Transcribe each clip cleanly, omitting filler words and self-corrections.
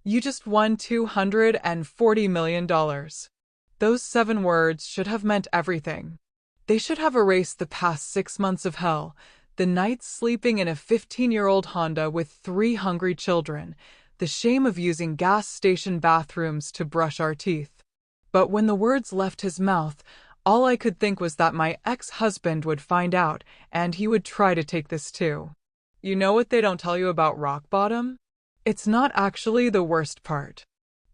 You just won $240 million. Those 7 words should have meant everything. They should have erased the past 6 months of hell, the nights sleeping in a 15-year-old Honda with 3 hungry children, the shame of using gas station bathrooms to brush our teeth. But when the words left his mouth, all I could think was that my ex-husband would find out, and he would try to take this too. You know what they don't tell you about rock bottom? It's not actually the worst part.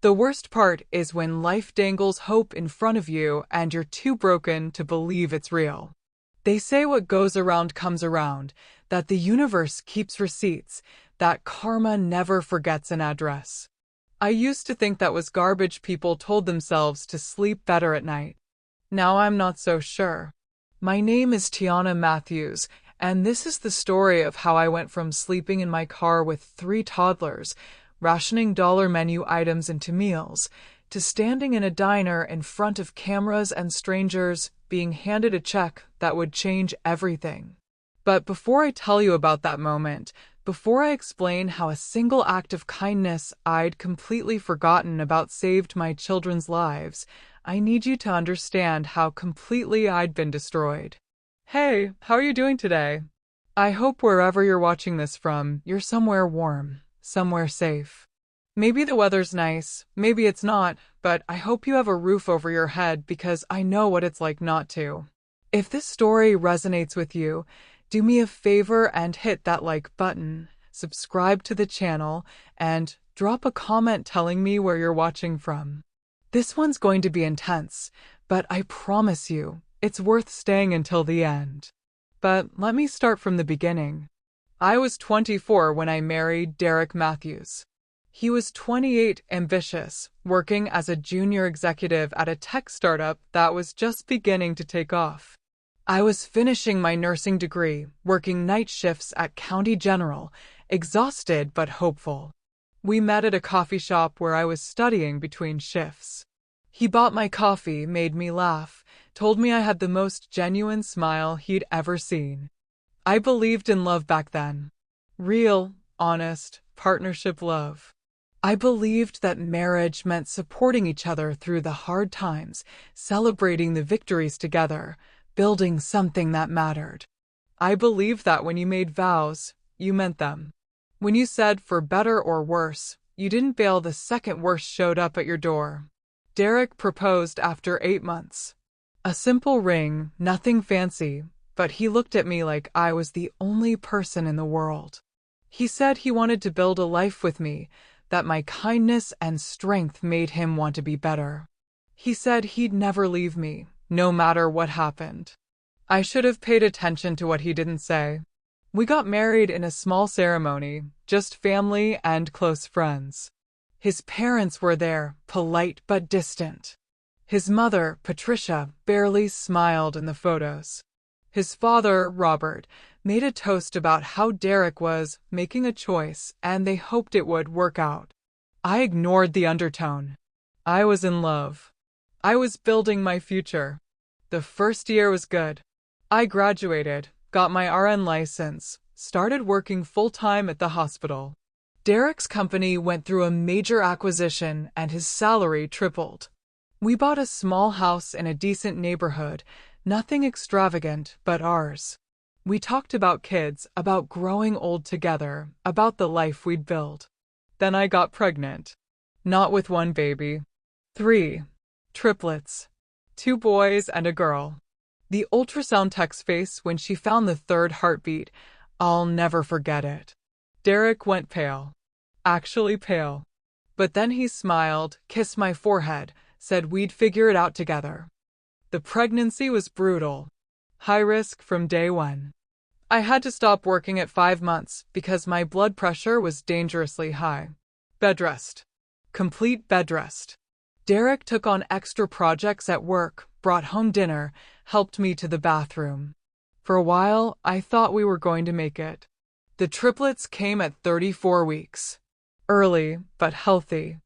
The worst part is when life dangles hope in front of you and you're too broken to believe it's real. They say what goes around comes around, that the universe keeps receipts, that karma never forgets an address. I used to think that was garbage people told themselves to sleep better at night. Now I'm not so sure. My name is Tiana Matthews, and this is the story of how I went from sleeping in my car with 3 toddlers, rationing dollar menu items into meals, to standing in a diner in front of cameras and strangers being handed a check that would change everything. But before I tell you about that moment, before I explain how a single act of kindness I'd completely forgotten about saved my children's lives, I need you to understand how completely I'd been destroyed. Hey, how are you doing today? I hope wherever you're watching this from, you're somewhere warm, somewhere safe. Maybe the weather's nice, maybe it's not, but I hope you have a roof over your head because I know what it's like not to. If this story resonates with you, do me a favor and hit that like button, subscribe to the channel, and drop a comment telling me where you're watching from. This one's going to be intense, but I promise you, it's worth staying until the end. But let me start from the beginning. I was 24 when I married Derek Matthews. He was 28, ambitious, working as a junior executive at a tech startup that was just beginning to take off. I was finishing my nursing degree, working night shifts at County General, exhausted but hopeful. We met at a coffee shop where I was studying between shifts. He bought my coffee, made me laugh, told me I had the most genuine smile he'd ever seen. I believed in love back then. Real, honest, partnership love. I believed that marriage meant supporting each other through the hard times, celebrating the victories together, building something that mattered. I believed that when you made vows, you meant them. When you said for better or worse, you didn't bail the second worst showed up at your door. Derek proposed after 8 months. A simple ring, nothing fancy, but he looked at me like I was the only person in the world. He said he wanted to build a life with me, that my kindness and strength made him want to be better. He said he'd never leave me, no matter what happened. I should have paid attention to what he didn't say. We got married in a small ceremony, just family and close friends. His parents were there, polite but distant. His mother, Patricia, barely smiled in the photos. His father, Robert, made a toast about how Derek was making a choice and they hoped it would work out. I ignored the undertone. I was in love. I was building my future. The first year was good. I graduated, got my RN license, started working full-time at the hospital. Derek's company went through a major acquisition and his salary tripled. We bought a small house in a decent neighborhood, nothing extravagant but ours. We talked about kids, about growing old together, about the life we'd build. Then I got pregnant. Not with one baby. 3. Triplets. 2 boys and a girl. The ultrasound tech's face when she found the 3rd heartbeat, I'll never forget it. Derek went pale. Actually pale. But then he smiled, kissed my forehead, said we'd figure it out together. The pregnancy was brutal. High risk from day one. I had to stop working at 5 months because my blood pressure was dangerously high. Bed rest. Complete bed rest. Derek took on extra projects at work, brought home dinner, helped me to the bathroom. For a while, I thought we were going to make it. The triplets came at 34 weeks. Early, but healthy.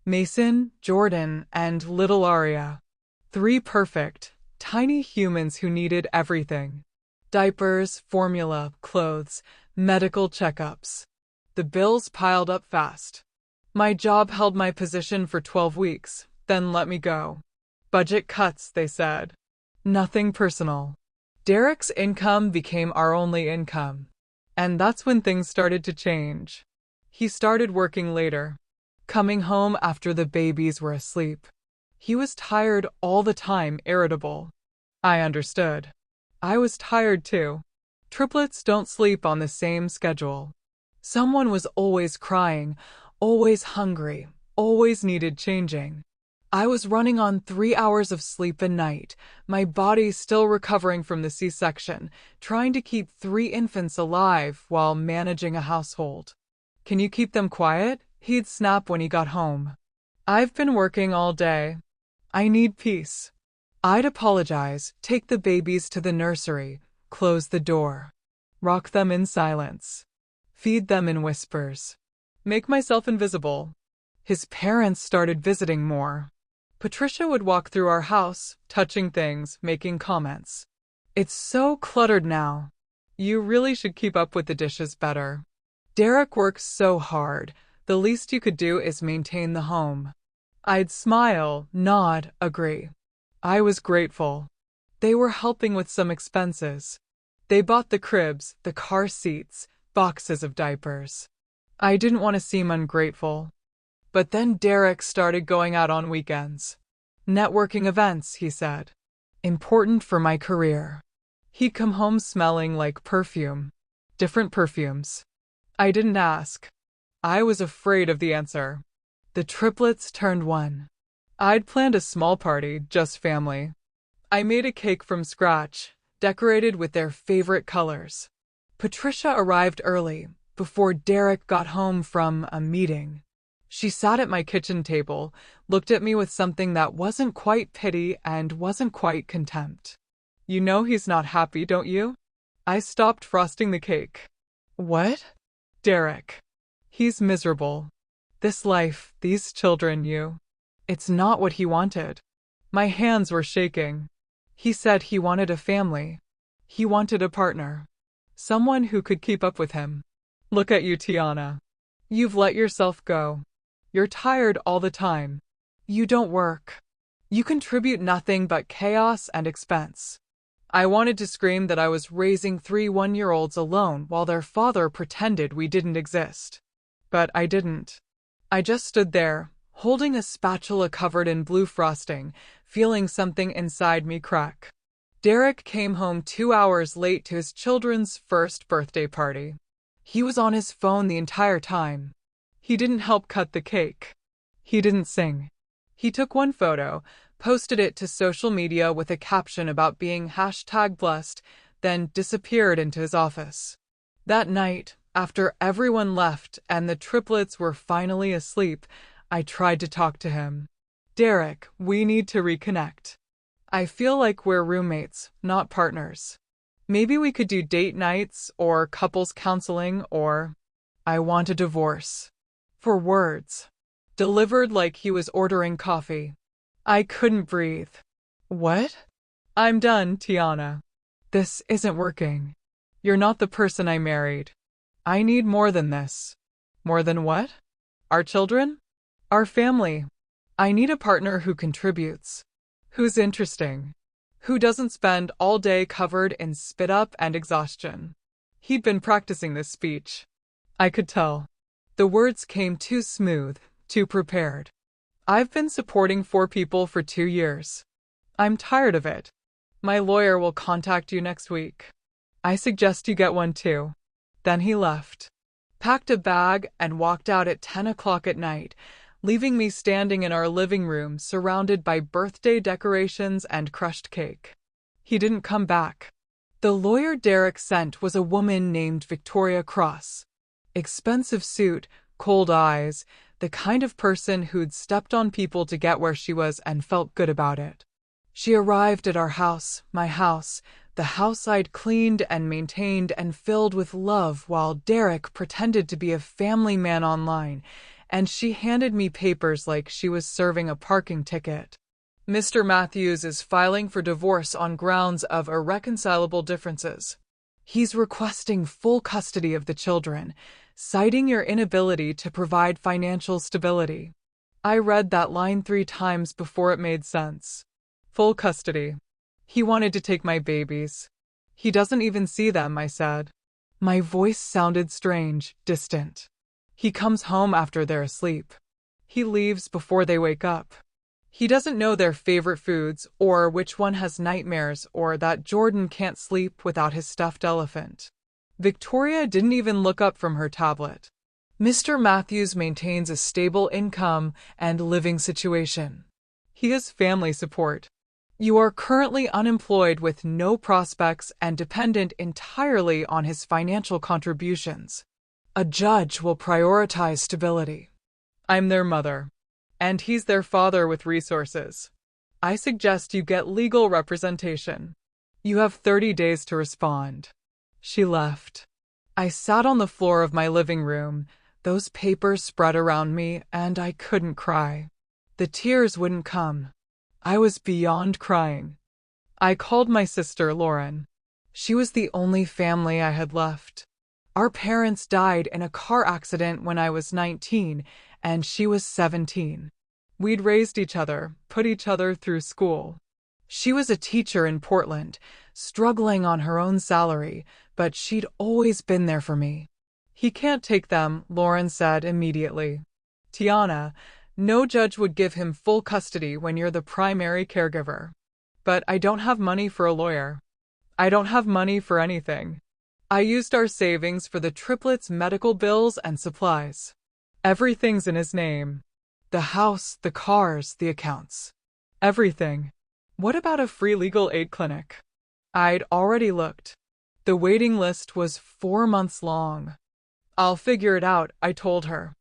Mason, Jordan, and little Aria. 3 perfect, tiny humans who needed everything. Diapers, formula, clothes, medical checkups. The bills piled up fast. My job held my position for 12 weeks, then let me go. Budget cuts, they said. Nothing personal. Derek's income became our only income. And that's when things started to change. He started working later, coming home after the babies were asleep. He was tired all the time, irritable. I understood. I was tired too. Triplets don't sleep on the same schedule. Someone was always crying, always hungry, always needed changing. I was running on 3 hours of sleep a night, my body still recovering from the C-section, trying to keep 3 infants alive while managing a household. Can you keep them quiet? He'd snap when he got home. I've been working all day. I need peace. I'd apologize, take the babies to the nursery, close the door, rock them in silence, feed them in whispers, make myself invisible. His parents started visiting more. Patricia would walk through our house, touching things, making comments. It's so cluttered now. You really should keep up with the dishes better. Derek works so hard, the least you could do is maintain the home. I'd smile, nod, agree. I was grateful. They were helping with some expenses. They bought the cribs, the car seats, boxes of diapers. I didn't want to seem ungrateful. But then Derek started going out on weekends. Networking events, he said. Important for my career. He'd come home smelling like perfume. Different perfumes. I didn't ask. I was afraid of the answer. The triplets turned 1. I'd planned a small party, just family. I made a cake from scratch, decorated with their favorite colors. Patricia arrived early, before Derek got home from a meeting. She sat at my kitchen table, looked at me with something that wasn't quite pity and wasn't quite contempt. You know he's not happy, don't you? I stopped frosting the cake. What? Derek. He's miserable. This life, these children, it's not what he wanted. My hands were shaking. He said he wanted a family. He wanted a partner. Someone who could keep up with him. Look at you, Tiana. You've let yourself go. You're tired all the time. You don't work. You contribute nothing but chaos and expense. I wanted to scream that I was raising 3 one-year-olds alone while their father pretended we didn't exist. But I didn't. I just stood there, holding a spatula covered in blue frosting, feeling something inside me crack. Derek came home 2 hours late to his children's first birthday party. He was on his phone the entire time. He didn't help cut the cake. He didn't sing. He took one photo, posted it to social media with a caption about being #blessed, then disappeared into his office. That night, after everyone left and the triplets were finally asleep, I tried to talk to him. Derek, we need to reconnect. I feel like we're roommates, not partners. Maybe we could do date nights or couples counseling or... I want a divorce. For words. Delivered like he was ordering coffee. I couldn't breathe. What? I'm done, Tiana. This isn't working. You're not the person I married. I need more than this. More than what? Our children? Our family. I need a partner who contributes. Who's interesting. Who doesn't spend all day covered in spit up and exhaustion. He'd been practicing this speech. I could tell. The words came too smooth, too prepared. I've been supporting 4 people for 2 years. I'm tired of it. My lawyer will contact you next week. I suggest you get one too. Then he left. Packed a bag and walked out at 10 o'clock at night, leaving me standing in our living room surrounded by birthday decorations and crushed cake. He didn't come back. The lawyer Derek sent was a woman named Victoria Cross. Expensive suit, cold eyes, the kind of person who'd stepped on people to get where she was and felt good about it. She arrived at our house, my house, the house I'd cleaned and maintained and filled with love while Derek pretended to be a family man online, and she handed me papers like she was serving a parking ticket. Mr. Matthews is filing for divorce on grounds of irreconcilable differences. He's requesting full custody of the children, citing your inability to provide financial stability. I read that line 3 times before it made sense. Full custody. He wanted to take my babies. He doesn't even see them, I said. My voice sounded strange, distant. He comes home after they're asleep. He leaves before they wake up. He doesn't know their favorite foods, or which one has nightmares, or that Jordan can't sleep without his stuffed elephant. Victoria didn't even look up from her tablet. Mr. Matthews maintains a stable income and living situation. He has family support. You are currently unemployed with no prospects and dependent entirely on his financial contributions. A judge will prioritize stability. I'm their mother, and he's their father with resources. I suggest you get legal representation. You have 30 days to respond. She left. I sat on the floor of my living room, those papers spread around me, and I couldn't cry. The tears wouldn't come. I was beyond crying. I called my sister, Lauren. She was the only family I had left. Our parents died in a car accident when I was 19, and she was 17. We'd raised each other, put each other through school. She was a teacher in Portland, struggling on her own salary, but she'd always been there for me. He can't take them, Lauren said immediately. Tiana, no judge would give him full custody when you're the primary caregiver. But I don't have money for a lawyer. I don't have money for anything. I used our savings for the triplets' medical bills and supplies. Everything's in his name. The house, the cars, the accounts. Everything. What about a free legal aid clinic? I'd already looked. The waiting list was 4 months long. I'll figure it out, I told her.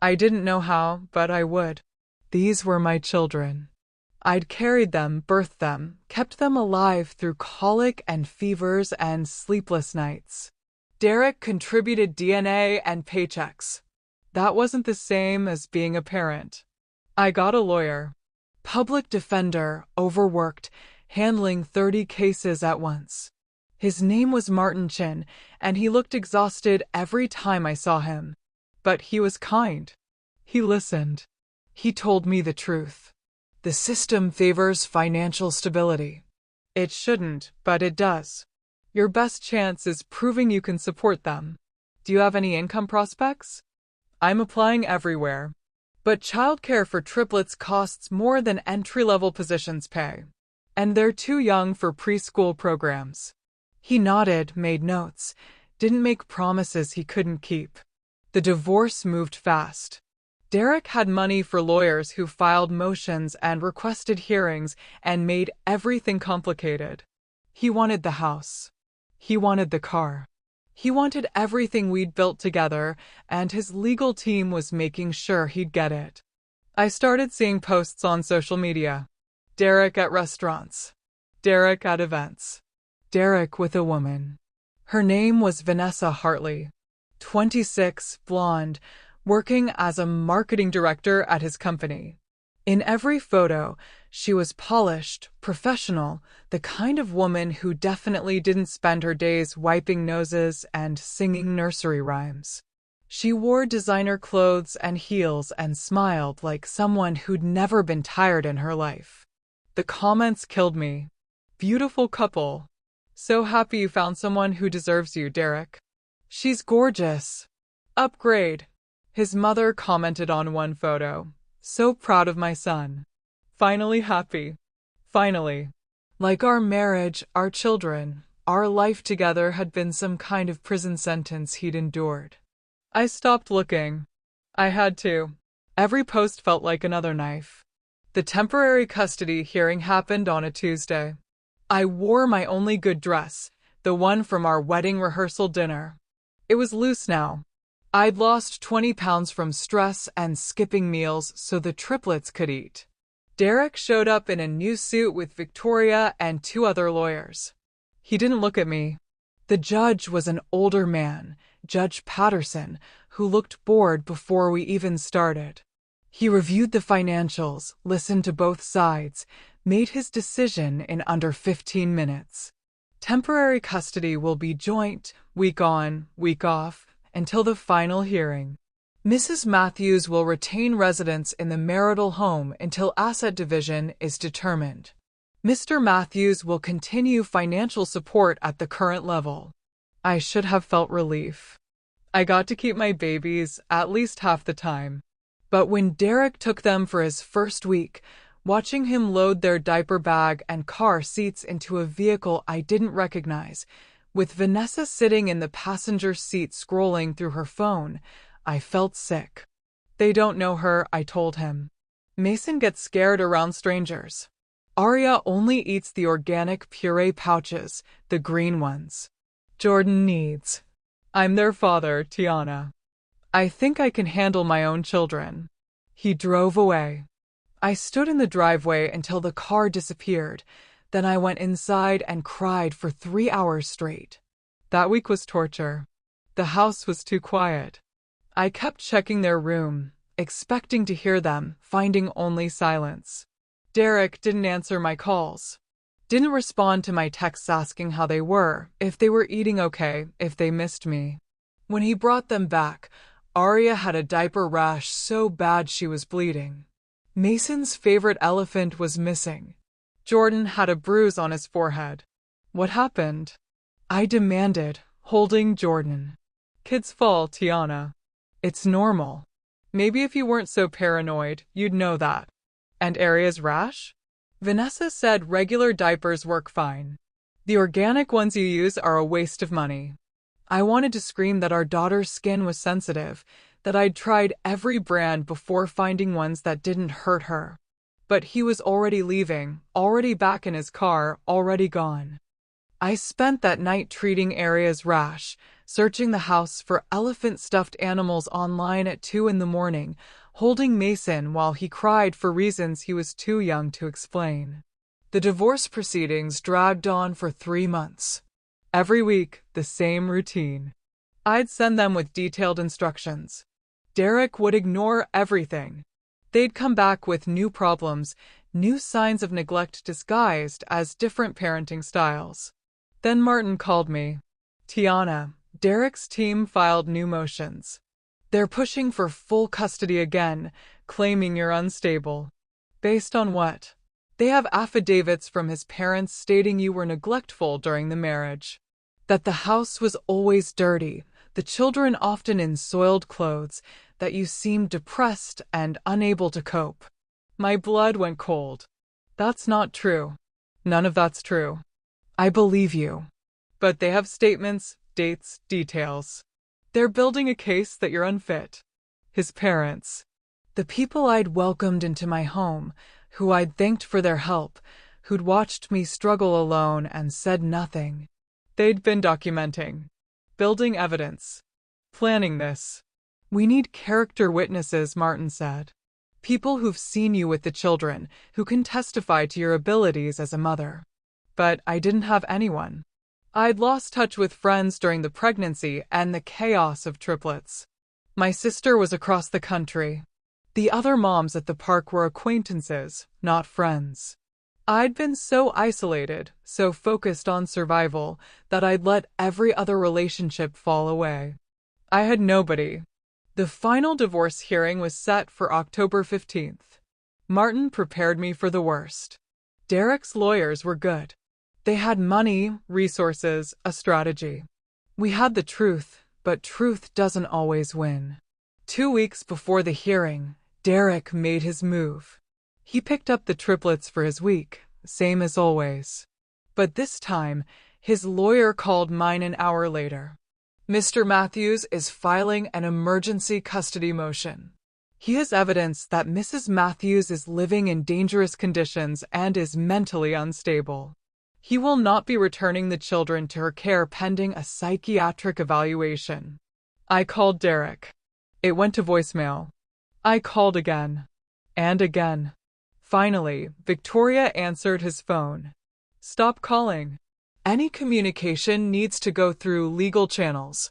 I didn't know how, but I would. These were my children. I'd carried them, birthed them, kept them alive through colic and fevers and sleepless nights. Derek contributed DNA and paychecks. That wasn't the same as being a parent. I got a lawyer. Public defender, overworked, handling 30 cases at once. His name was Martin Chin, and he looked exhausted every time I saw him. But he was kind. He listened. He told me the truth. The system favors financial stability. It shouldn't, but it does. Your best chance is proving you can support them. Do you have any income prospects? I'm applying everywhere. But childcare for triplets costs more than entry-level positions pay. And they're too young for preschool programs. He nodded, made notes, didn't make promises he couldn't keep. The divorce moved fast. Derek had money for lawyers who filed motions and requested hearings and made everything complicated. He wanted the house. He wanted the car. He wanted everything we'd built together, and his legal team was making sure he'd get it. I started seeing posts on social media. Derek at restaurants. Derek at events. Derek with a woman. Her name was Vanessa Hartley. 26, blonde, working as a marketing director at his company. In every photo, she was polished, professional, the kind of woman who definitely didn't spend her days wiping noses and singing nursery rhymes. She wore designer clothes and heels and smiled like someone who'd never been tired in her life. The comments killed me. Beautiful couple. So happy you found someone who deserves you, Derek. She's gorgeous. Upgrade. His mother commented on one photo. So proud of my son. Finally happy. Finally. Like our marriage, our children, our life together had been some kind of prison sentence he'd endured. I stopped looking. I had to. Every post felt like another knife. The temporary custody hearing happened on a Tuesday. I wore my only good dress, the one from our wedding rehearsal dinner. It was loose now. I'd lost 20 pounds from stress and skipping meals so the triplets could eat. Derek showed up in a new suit with Victoria and 2 other lawyers. He didn't look at me. The judge was an older man, Judge Patterson, who looked bored before we even started. He reviewed the financials, listened to both sides, made his decision in under 15 minutes. Temporary custody will be joint, week on, week off, until the final hearing. Mrs. Matthews will retain residence in the marital home until asset division is determined. Mr. Matthews will continue financial support at the current level. I should have felt relief. I got to keep my babies at least half the time. But when Derek took them for his first week, watching him load their diaper bag and car seats into a vehicle I didn't recognize, with Vanessa sitting in the passenger seat scrolling through her phone, I felt sick. They don't know her, I told him. Mason gets scared around strangers. Arya only eats the organic puree pouches, the green ones. Jordan needs. I'm their father, Tiana. I think I can handle my own children. He drove away. I stood in the driveway until the car disappeared. Then I went inside and cried for 3 hours straight. That week was torture. The house was too quiet. I kept checking their room, expecting to hear them, finding only silence. Derek didn't answer my calls. Didn't respond to my texts asking how they were, if they were eating okay, if they missed me. When he brought them back, Arya had a diaper rash so bad she was bleeding. Mason's favorite elephant was missing. Jordan had a bruise on his forehead. What happened? I demanded, holding Jordan. Kids fall, Tiana. It's normal. Maybe if you weren't so paranoid, you'd know that. And Arya's rash? Vanessa said regular diapers work fine. The organic ones you use are a waste of money. I wanted to scream that our daughter's skin was sensitive, that I'd tried every brand before finding ones that didn't hurt her. But he was already leaving, already back in his car, already gone. I spent that night treating Arya's rash, searching the house for elephant stuffed animals online at 2 in the morning, holding Mason while he cried for reasons he was too young to explain. The divorce proceedings dragged on for 3 months. Every week, the same routine. I'd send them with detailed instructions. Derek would ignore everything. They'd come back with new problems, new signs of neglect disguised as different parenting styles. Then Martin called me. Tiana, Derek's team filed new motions. They're pushing for full custody again, claiming you're unstable. Based on what? They have affidavits from his parents stating you were neglectful during the marriage. That the house was always dirty, the children often in soiled clothes, that you seemed depressed and unable to cope. My blood went cold. That's not true. None of that's true. I believe you. But they have statements, dates, details. They're building a case that you're unfit. His parents. The people I'd welcomed into my home, who I'd thanked for their help, who'd watched me struggle alone and said nothing. They'd been documenting. Building evidence. Planning this. We need character witnesses, Martin said. People who've seen you with the children, who can testify to your abilities as a mother. But I didn't have anyone. I'd lost touch with friends during the pregnancy and the chaos of triplets. My sister was across the country. The other moms at the park were acquaintances, not friends. I'd been so isolated, so focused on survival, that I'd let every other relationship fall away. I had nobody. The final divorce hearing was set for October 15th. Martin prepared me for the worst. Derek's lawyers were good. They had money, resources, a strategy. We had the truth, but truth doesn't always win. 2 weeks before the hearing, Derek made his move. He picked up the triplets for his week, same as always. But this time, his lawyer called mine an hour later. Mr. Matthews is filing an emergency custody motion. He has evidence that Mrs. Matthews is living in dangerous conditions and is mentally unstable. He will not be returning the children to her care pending a psychiatric evaluation. I called Derek. It went to voicemail. I called again. And again. Finally, Victoria answered his phone. Stop calling. Any communication needs to go through legal channels.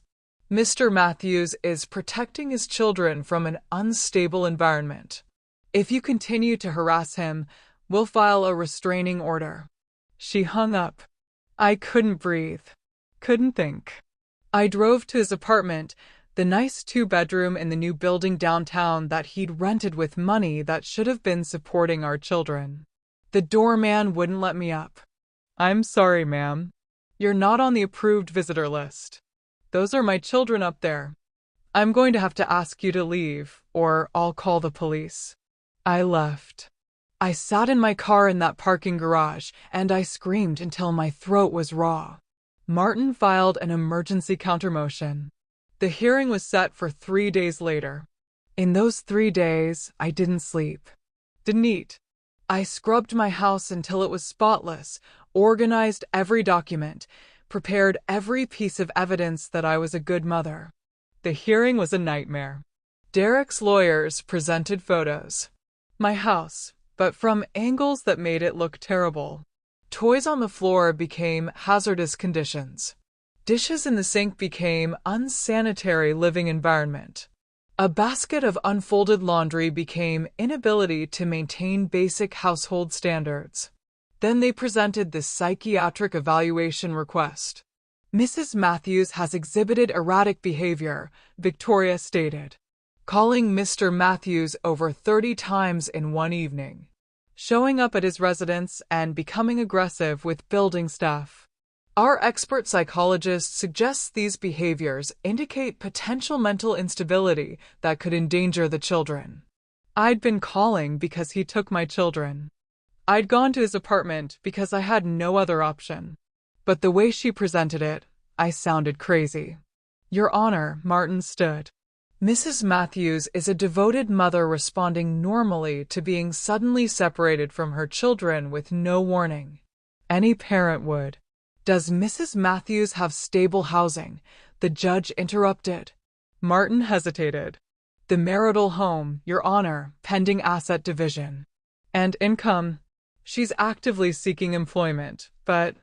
Mr. Matthews is protecting his children from an unstable environment. If you continue to harass him, we'll file a restraining order. She hung up. I couldn't breathe. Couldn't think. I drove to his apartment, The nice two-bedroom in the new building downtown that he'd rented with money that should have been supporting our children. The doorman wouldn't let me up. "I'm sorry, ma'am. You're not on the approved visitor list. Those are my children up there. I'm going to have to ask you to leave, or I'll call the police." I left. I sat in my car in that parking garage, and I screamed until my throat was raw. Martin filed an emergency countermotion. The hearing was set for 3 days later. In those 3 days, I didn't sleep. Didn't eat. I scrubbed my house until it was spotless, organized every document, prepared every piece of evidence that I was a good mother. The hearing was a nightmare. Derek's lawyers presented photos. My house, but from angles that made it look terrible. Toys on the floor became hazardous conditions. Dishes in the sink became unsanitary living environment. A basket of unfolded laundry became inability to maintain basic household standards. Then they presented the psychiatric evaluation request. "Mrs. Matthews has exhibited erratic behavior," Victoria stated, calling Mr. Matthews over 30 times in one evening, showing up at his residence and becoming aggressive with building staff. "Our expert psychologist suggests these behaviors indicate potential mental instability that could endanger the children." I'd been calling because he took my children. I'd gone to his apartment because I had no other option. But the way she presented it, I sounded crazy. "Your Honor," Martin stood. "Mrs. Matthews is a devoted mother responding normally to being suddenly separated from her children with no warning. Any parent would." "Does Mrs. Matthews have stable housing?" the judge interrupted. Martin hesitated. "The marital home, Your Honor, pending asset division." "And income?" "She's actively seeking employment, but..."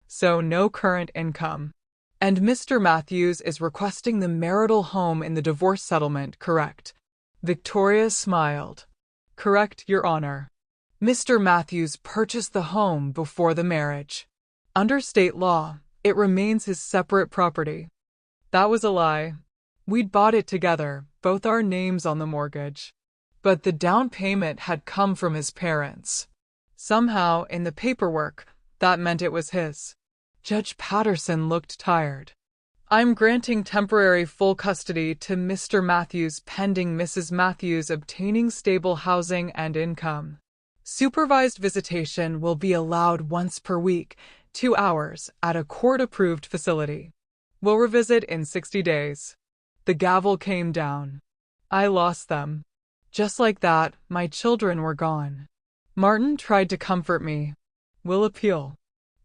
"So no current income. And Mr. Matthews is requesting the marital home in the divorce settlement, correct?" Victoria smiled. "Correct, Your Honor. Mr. Matthews purchased the home before the marriage. Under state law, it remains his separate property." That was a lie. We'd bought it together, both our names on the mortgage. But the down payment had come from his parents. Somehow, in the paperwork, that meant it was his. Judge Patterson looked tired. "I'm granting temporary full custody to Mr. Matthews pending Mrs. Matthews obtaining stable housing and income. Supervised visitation will be allowed once per week, 2 hours, at a court-approved facility. We'll revisit in 60 days. The gavel came down. I lost them. Just like that, my children were gone. Martin tried to comfort me. "We'll appeal.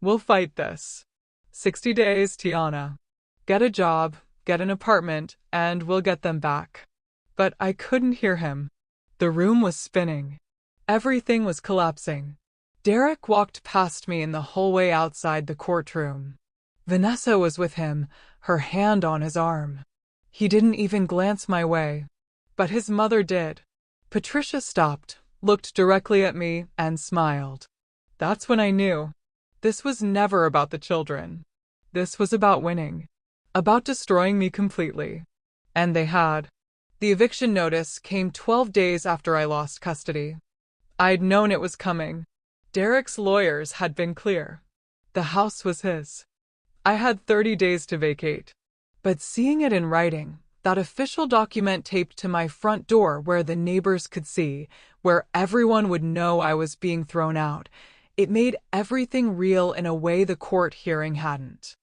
We'll fight this. 60 days, Tiana. Get a job, get an apartment, and we'll get them back." But I couldn't hear him. The room was spinning. Everything was collapsing. Derek walked past me in the hallway outside the courtroom. Vanessa was with him, her hand on his arm. He didn't even glance my way. But his mother did. Patricia stopped, looked directly at me, and smiled. That's when I knew. This was never about the children. This was about winning. About destroying me completely. And they had. The eviction notice came 12 days after I lost custody. I'd known it was coming. Derek's lawyers had been clear. The house was his. I had 30 days to vacate. But seeing it in writing, that official document taped to my front door where the neighbors could see, where everyone would know I was being thrown out, it made everything real in a way the court hearing hadn't.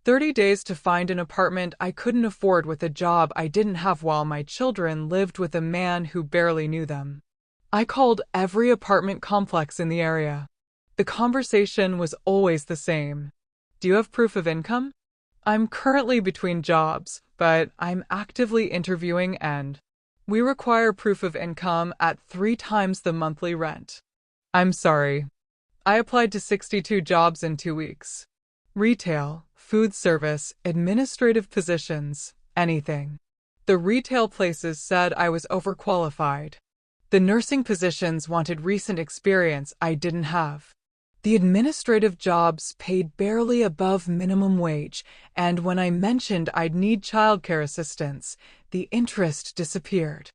30 days to find an apartment I couldn't afford with a job I didn't have while my children lived with a man who barely knew them. I called every apartment complex in the area. The conversation was always the same. "Do you have proof of income?" "I'm currently between jobs, but I'm actively interviewing and..." "We require proof of income at 3 times the monthly rent." "I'm sorry. I applied to 62 jobs in 2 weeks. Retail, food service, administrative positions, anything. The retail places said I was overqualified. The nursing positions wanted recent experience I didn't have. The administrative jobs paid barely above minimum wage, and when I mentioned I'd need childcare assistance, the interest disappeared.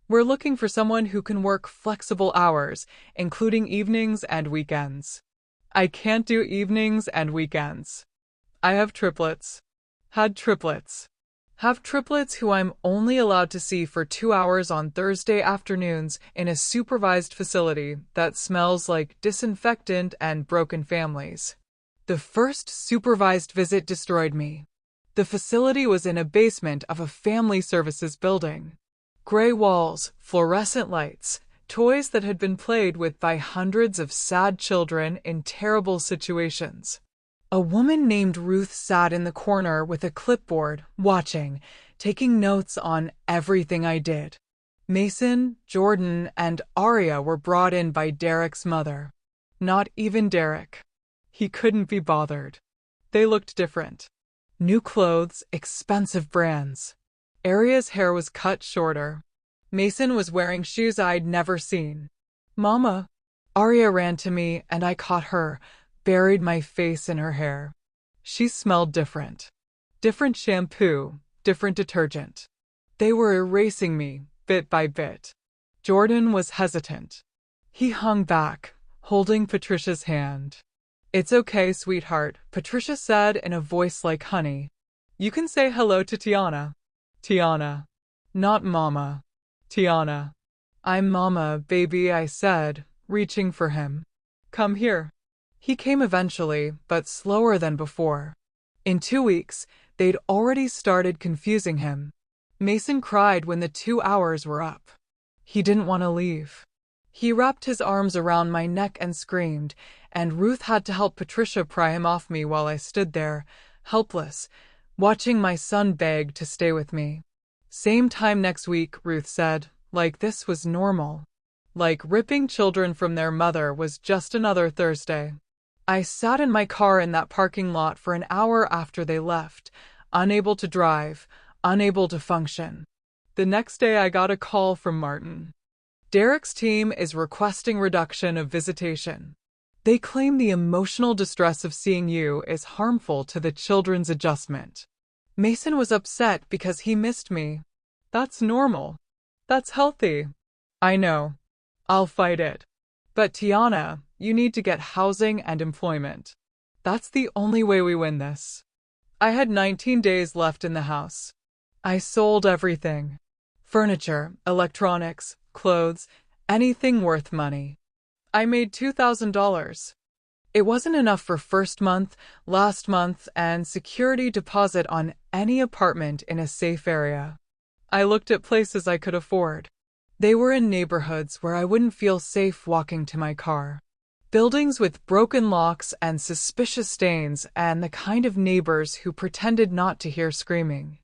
We're looking for someone who can work flexible hours, including evenings and weekends. I can't do evenings and weekends. I have triplets. Had triplets. Have triplets who I'm only allowed to see for 2 hours on Thursday afternoons in a supervised facility that smells like disinfectant and broken families. The first supervised visit destroyed me. The facility was in a basement of a family services building. Gray walls, fluorescent lights, toys that had been played with by hundreds of sad children in terrible situations. A woman named Ruth sat in the corner with a clipboard, watching, taking notes on everything I did. Mason, Jordan, and Aria were brought in by Derek's mother. Not even Derek. He couldn't be bothered. They looked different. New clothes, expensive brands. Aria's hair was cut shorter. Mason was wearing shoes I'd never seen. "Mama." Aria ran to me and I caught her, buried my face in her hair. She smelled different. Different shampoo, different detergent. They were erasing me, bit by bit. Jordan was hesitant. He hung back, holding Patricia's hand. "It's okay, sweetheart," Patricia said in a voice like honey. "You can say hello to Tiana." Tiana. Not Mama. Tiana. "I'm Mama, baby," I said, reaching for him. "Come here." He came eventually, but slower than before. In 2 weeks, they'd already started confusing him. Mason cried when the 2 hours were up. He didn't want to leave. He wrapped his arms around my neck and screamed, and Ruth had to help Patricia pry him off me while I stood there, helpless, watching my son beg to stay with me. "Same time next week," Ruth said, like this was normal. Like ripping children from their mother was just another Thursday. I sat in my car in that parking lot for an hour after they left, unable to drive, unable to function. The next day I got a call from Martin. "Derek's team is requesting reduction of visitation. They claim the emotional distress of seeing you is harmful to the children's adjustment." Mason was upset because he missed me. That's normal. That's healthy. I know. I'll fight it. But Tiana, you need to get housing and employment. That's the only way we win this. I had 19 days left in the house. I sold everything. Furniture, electronics, clothes, anything worth money. I made $2,000. It wasn't enough for first month, last month, and security deposit on any apartment in a safe area. I looked at places I could afford. They were in neighborhoods where I wouldn't feel safe walking to my car. Buildings with broken locks and suspicious stains, and the kind of neighbors who pretended not to hear screaming.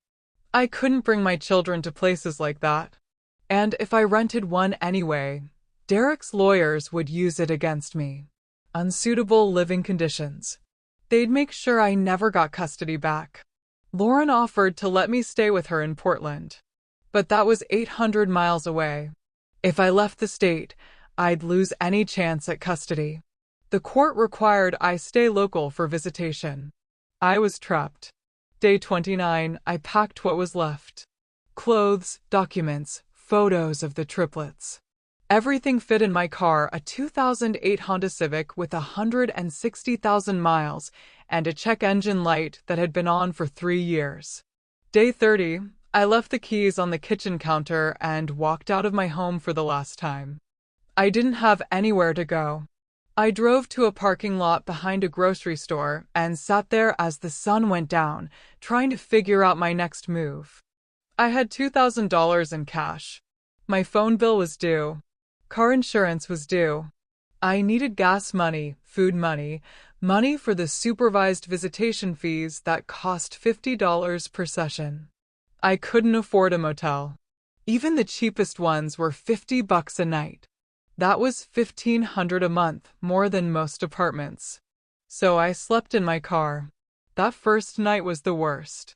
I couldn't bring my children to places like that. And if I rented one anyway, Derek's lawyers would use it against me. Unsuitable living conditions. They'd make sure I never got custody back. Lauren offered to let me stay with her in Portland. But that was 800 miles away. If I left the state, I'd lose any chance at custody. The court required I stay local for visitation. I was trapped. Day 29, I packed what was left. Clothes, documents, photos of the triplets. Everything fit in my car, a 2008 Honda Civic with 160,000 miles and a check engine light that had been on for 3 years. Day 30, I left the keys on the kitchen counter and walked out of my home for the last time. I didn't have anywhere to go. I drove to a parking lot behind a grocery store and sat there as the sun went down, trying to figure out my next move. I had $2,000 in cash. My phone bill was due. Car insurance was due. I needed gas money, food money, money for the supervised visitation fees that cost $50 per session. I couldn't afford a motel. Even the cheapest ones were $50 a night. That was $1,500 a month, more than most apartments. So I slept in my car. That first night was the worst.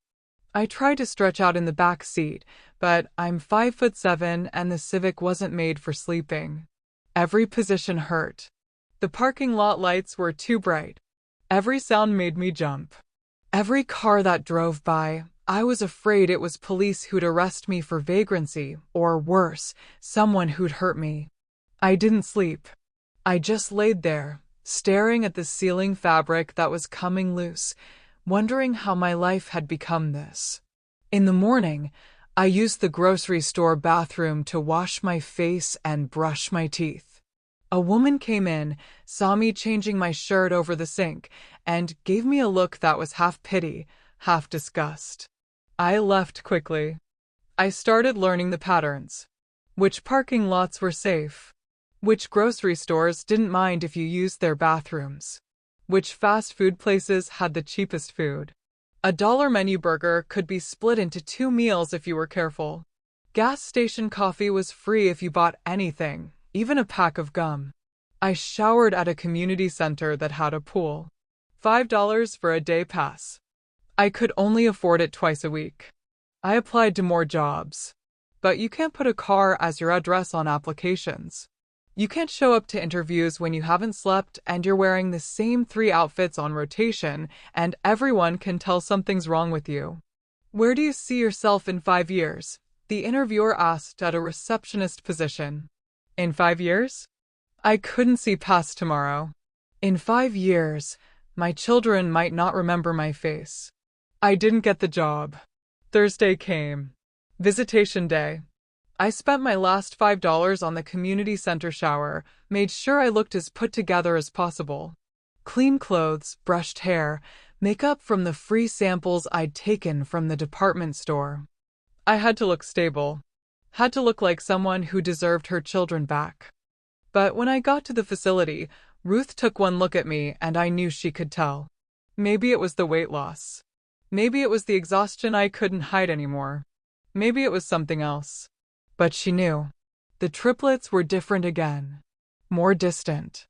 I tried to stretch out in the back seat, but I'm 5'7" and the Civic wasn't made for sleeping. Every position hurt. The parking lot lights were too bright. Every sound made me jump. Every car that drove by, I was afraid it was police who'd arrest me for vagrancy, or worse, someone who'd hurt me. I didn't sleep. I just laid there, staring at the ceiling fabric that was coming loose, wondering how my life had become this. In the morning, I used the grocery store bathroom to wash my face and brush my teeth. A woman came in, saw me changing my shirt over the sink, and gave me a look that was half pity, half disgust. I left quickly. I started learning the patterns. Which parking lots were safe? Which grocery stores didn't mind if you used their bathrooms? Which fast food places had the cheapest food? A dollar menu burger could be split into 2 meals if you were careful. Gas station coffee was free if you bought anything, even a pack of gum. I showered at a community center that had a pool. $5 for a day pass. I could only afford it twice a week. I applied to more jobs. But you can't put a car as your address on applications. You can't show up to interviews when you haven't slept and you're wearing the same 3 outfits on rotation, and everyone can tell something's wrong with you. Where do you see yourself in 5 years? The interviewer asked at a receptionist position. In 5 years? I couldn't see past tomorrow. In 5 years, my children might not remember my face. I didn't get the job. Thursday came. Visitation day. I spent my last $5 on the community center shower, made sure I looked as put together as possible. Clean clothes, brushed hair, makeup from the free samples I'd taken from the department store. I had to look stable. Had to look like someone who deserved her children back. But when I got to the facility, Ruth took one look at me and I knew she could tell. Maybe it was the weight loss. Maybe it was the exhaustion I couldn't hide anymore. Maybe it was something else. But she knew. The triplets were different again. More distant.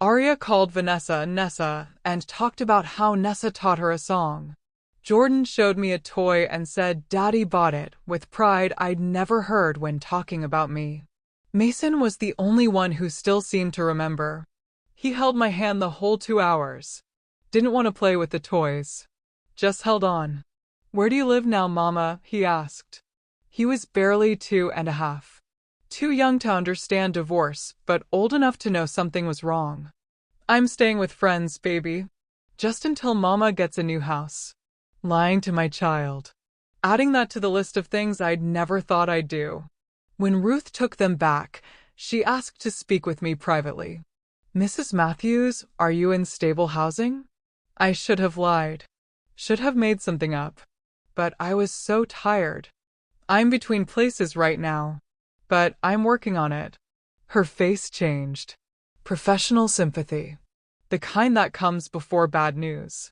Arya called Vanessa Nessa and talked about how Nessa taught her a song. Jordan showed me a toy and said Daddy bought it, with pride I'd never heard when talking about me. Mason was the only one who still seemed to remember. He held my hand the whole 2 hours. Didn't want to play with the toys. Just held on. Where do you live now, Mama? He asked. He was barely 2.5. Too young to understand divorce, but old enough to know something was wrong. I'm staying with friends, baby. Just until Mama gets a new house. Lying to my child. Adding that to the list of things I'd never thought I'd do. When Ruth took them back, she asked to speak with me privately. Mrs. Matthews, are you in stable housing? I should have lied. Should have made something up. But I was so tired. I'm between places right now. But I'm working on it. Her face changed. Professional sympathy. The kind that comes before bad news.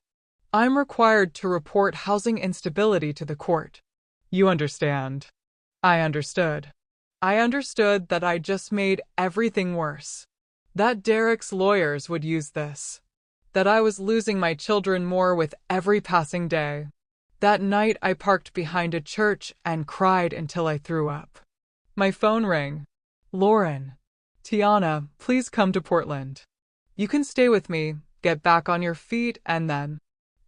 I'm required to report housing instability to the court. You understand. I understood. I understood that I just made everything worse. That Derek's lawyers would use this. That I was losing my children more with every passing day. That night I parked behind a church and cried until I threw up. My phone rang. Lauren. Tiana, please come to Portland. You can stay with me, get back on your feet, and then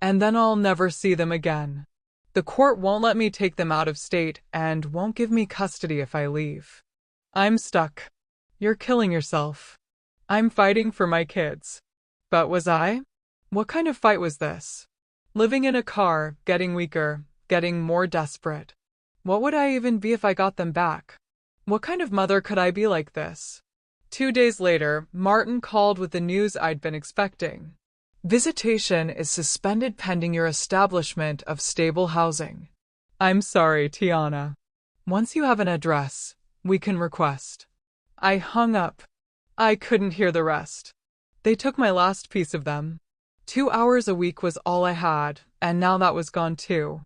I'll never see them again. The court won't let me take them out of state and won't give me custody if I leave. I'm stuck. You're killing yourself. I'm fighting for my kids. But was I? What kind of fight was this? Living in a car, getting weaker, getting more desperate. What would I even be if I got them back? What kind of mother could I be like this? 2 days later, Martin called with the news I'd been expecting. Visitation is suspended pending your establishment of stable housing. I'm sorry, Tiana. Once you have an address, we can request. I hung up. I couldn't hear the rest. They took my last piece of them. 2 hours a week was all I had, and now that was gone too.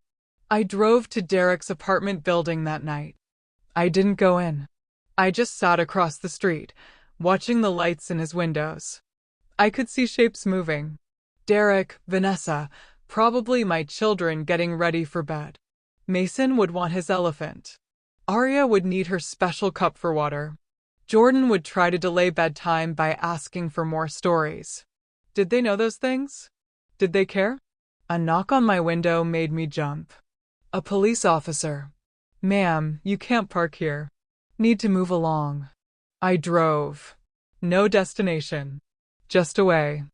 I drove to Derek's apartment building that night. I didn't go in. I just sat across the street, watching the lights in his windows. I could see shapes moving. Derek, Vanessa, probably my children getting ready for bed. Mason would want his elephant. Arya would need her special cup for water. Jordan would try to delay bedtime by asking for more stories. Did they know those things? Did they care? A knock on my window made me jump. A police officer. "Ma'am, you can't park here. Need to move along." I drove. No destination. Just away.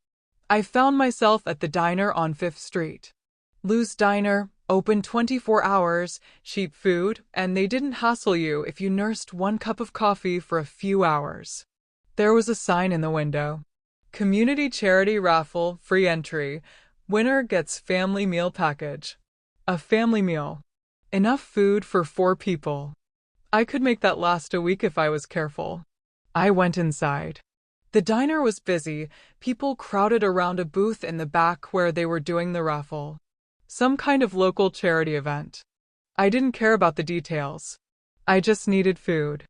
I found myself at the diner on 5th Street. Lou's Diner, open 24 hours, cheap food, and they didn't hassle you if you nursed one cup of coffee for a few hours. There was a sign in the window. Community charity raffle, free entry. Winner gets family meal package. A family meal. Enough food for 4 people. I could make that last a week if I was careful. I went inside. The diner was busy, people crowded around a booth in the back where they were doing the raffle. Some kind of local charity event. I didn't care about the details. I just needed food.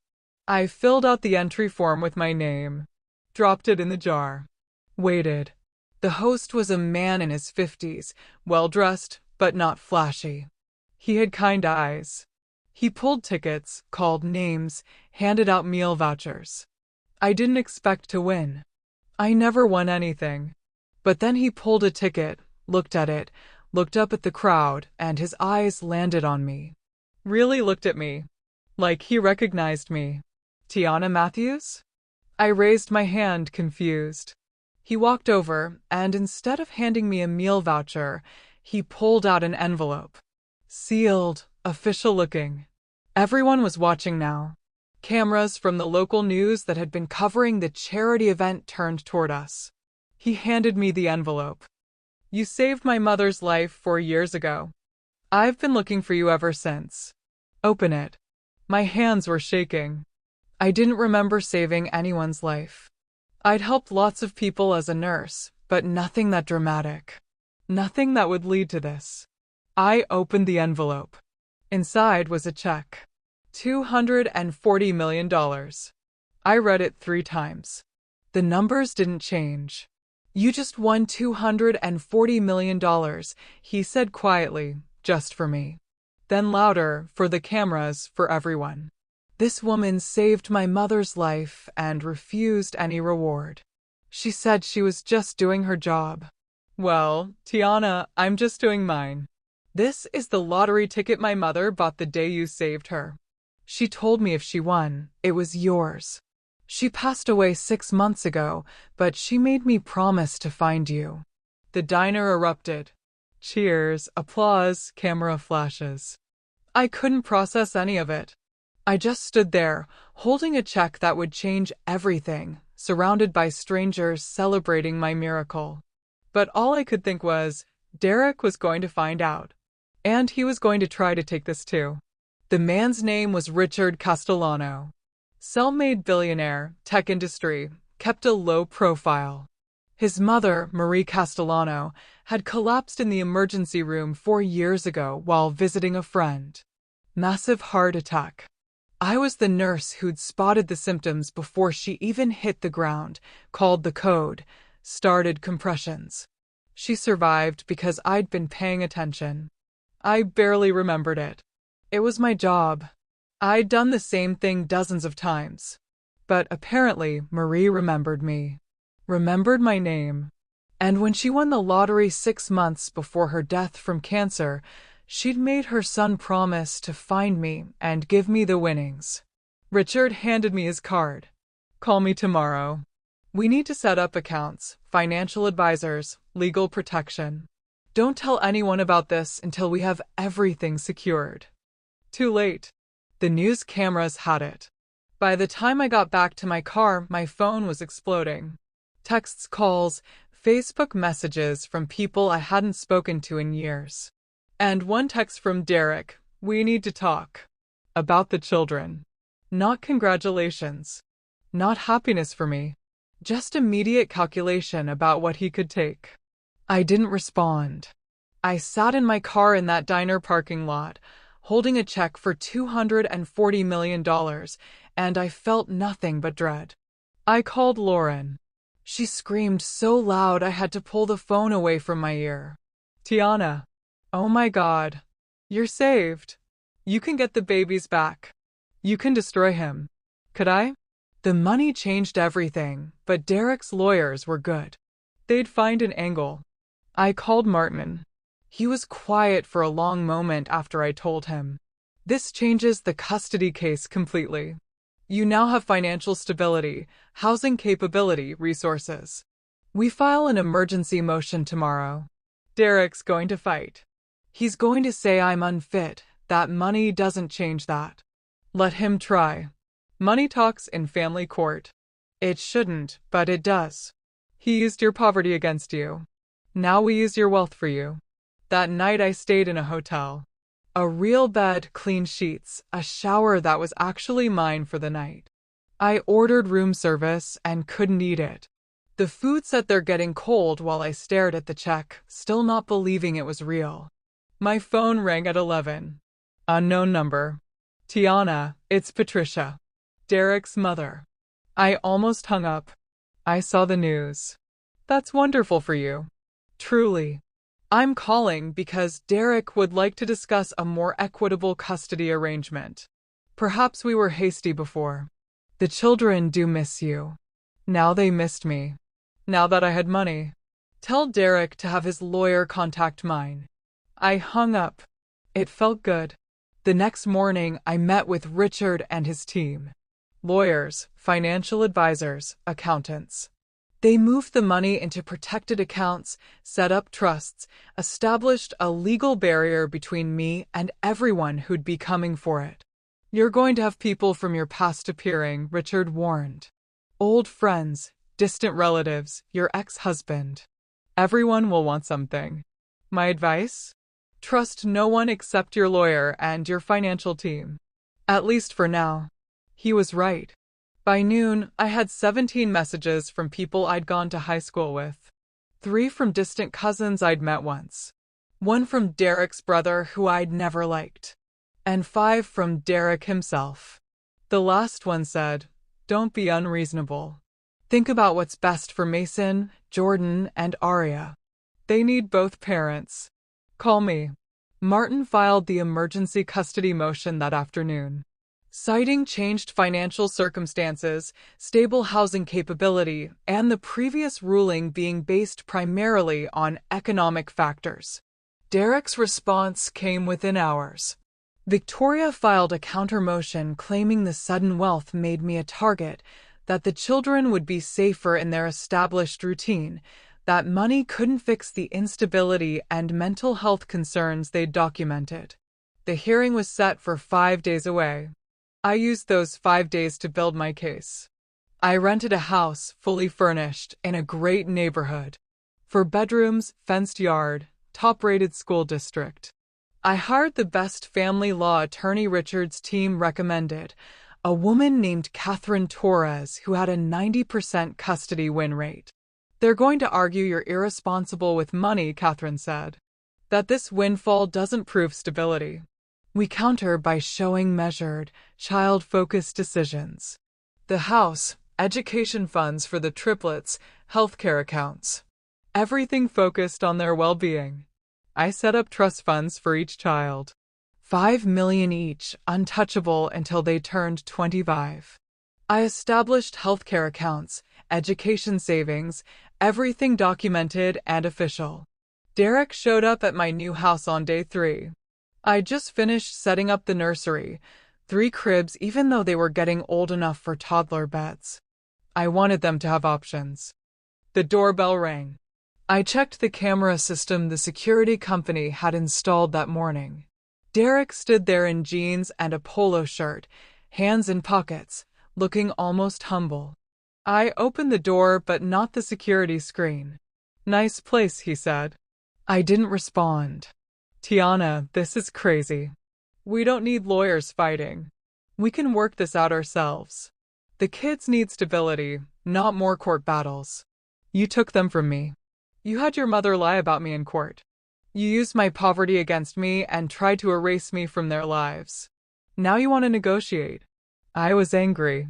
I filled out the entry form with my name. Dropped it in the jar. Waited. The host was a man in his 50s, well-dressed, but not flashy. He had kind eyes. He pulled tickets, called names, handed out meal vouchers. I didn't expect to win. I never won anything. But then he pulled a ticket, looked at it, looked up at the crowd, and his eyes landed on me. Really looked at me. Like he recognized me. "Tiana Matthews?" I raised my hand, confused. He walked over, and instead of handing me a meal voucher, he pulled out an envelope. Sealed, official looking. Everyone was watching now. Cameras from the local news that had been covering the charity event turned toward us. He handed me the envelope. "You saved my mother's life 4 years ago. I've been looking for you ever since. Open it." My hands were shaking. I didn't remember saving anyone's life. I'd helped lots of people as a nurse, but nothing that dramatic. Nothing that would lead to this. I opened the envelope. Inside was a check. $240 million. I read it 3 times. The numbers didn't change. "You just won $240 million, he said quietly, just for me. Then louder, for the cameras, for everyone. "This woman saved my mother's life and refused any reward. She said she was just doing her job." Well, Tiana, I'm just doing mine. This is the lottery ticket my mother bought the day you saved her. She told me if she won, it was yours. She passed away 6 months ago, but she made me promise to find you. The diner erupted. Cheers, applause, camera flashes. I couldn't process any of it. I just stood there, holding a check that would change everything, surrounded by strangers celebrating my miracle. But all I could think was, Derek was going to find out. And he was going to try to take this too. The man's name was Richard Castellano. Self-made billionaire, tech industry, kept a low profile. His mother, Marie Castellano, had collapsed in the emergency room 4 years ago while visiting a friend. Massive heart attack. I was the nurse who'd spotted the symptoms before she even hit the ground, called the code, started compressions. She survived because I'd been paying attention. I barely remembered it. It was my job. I'd done the same thing dozens of times. But apparently, Marie remembered me. Remembered my name. And when she won the lottery 6 months before her death from cancer, she'd made her son promise to find me and give me the winnings. Richard handed me his card. "Call me tomorrow. We need to set up accounts, financial advisors, legal protection. Don't tell anyone about this until we have everything secured." Too late. The news cameras had it. By the time I got back to my car, my phone was exploding. Texts, calls, Facebook messages from people I hadn't spoken to in years. And one text from Derek, "We need to talk." About the children. Not congratulations. Not happiness for me. Just immediate calculation about what he could take. I didn't respond. I sat in my car in that diner parking lot, holding a check for $240 million, and I felt nothing but dread. I called Lauren. She screamed so loud I had to pull the phone away from my ear. "Tiana. Oh my God. You're saved. You can get the babies back. You can destroy him." Could I? The money changed everything, but Derek's lawyers were good. They'd find an angle. I called Martin. He was quiet for a long moment after I told him. This changes the custody case completely. You now have financial stability, housing capability, resources. We file an emergency motion tomorrow. Derek's going to fight. He's going to say I'm unfit, that money doesn't change that. Let him try. Money talks in family court. It shouldn't, but it does. He used your poverty against you. Now we use your wealth for you. That night I stayed in a hotel. A real bed, clean sheets, a shower that was actually mine for the night. I ordered room service and couldn't eat it. The food sat there getting cold while I stared at the check, still not believing it was real. My phone rang at 11. Unknown number. Tiana, it's Patricia. Derek's mother. I almost hung up. I saw the news. That's wonderful for you. Truly. I'm calling because Derek would like to discuss a more equitable custody arrangement. Perhaps we were hasty before. The children do miss you. Now they missed me. Now that I had money. Tell Derek to have his lawyer contact mine. I hung up. It felt good. The next morning, I met with Richard and his team. Lawyers, financial advisors, accountants. They moved the money into protected accounts, set up trusts, established a legal barrier between me and everyone who'd be coming for it. You're going to have people from your past appearing, Richard warned. Old friends, distant relatives, your ex-husband. Everyone will want something. My advice? Trust no one except your lawyer and your financial team. At least for now. He was right. By noon, I had 17 messages from people I'd gone to high school with. 3 from distant cousins I'd met once. 1 from Derek's brother who I'd never liked. And 5 from Derek himself. The last one said, "Don't be unreasonable. Think about what's best for Mason, Jordan, and Aria. They need both parents. Call me." Martin filed the emergency custody motion that afternoon. Citing changed financial circumstances, stable housing capability, and the previous ruling being based primarily on economic factors. Derek's response came within hours. Victoria filed a counter-motion claiming the sudden wealth made me a target, that the children would be safer in their established routine, that money couldn't fix the instability and mental health concerns they'd documented. The hearing was set for 5 days away. I used those 5 days to build my case. I rented a house, fully furnished, in a great neighborhood. 4 bedrooms, fenced yard, top-rated school district. I hired the best family law attorney Richard's team recommended, a woman named Catherine Torres who had a 90% custody win rate. "They're going to argue you're irresponsible with money," Catherine said. "That this windfall doesn't prove stability. We counter by showing measured, child-focused decisions. The house, education funds for the triplets, healthcare accounts. Everything focused on their well-being. I set up trust funds for each child. $5 million each, untouchable until they turned 25. I established healthcare accounts, education savings, everything documented and official. Derek showed up at my new house on day 3. I just finished setting up the nursery, 3 cribs even though they were getting old enough for toddler beds. I wanted them to have options. The doorbell rang. I checked the camera system the security company had installed that morning. Derek stood there in jeans and a polo shirt, hands in pockets, looking almost humble. I opened the door but not the security screen. "Nice place," he said. I didn't respond. "Tiana, this is crazy. We don't need lawyers fighting. We can work this out ourselves. The kids need stability, not more court battles. You took them from me. You had your mother lie about me in court. You used my poverty against me and tried to erase me from their lives. Now you want to negotiate." I was angry.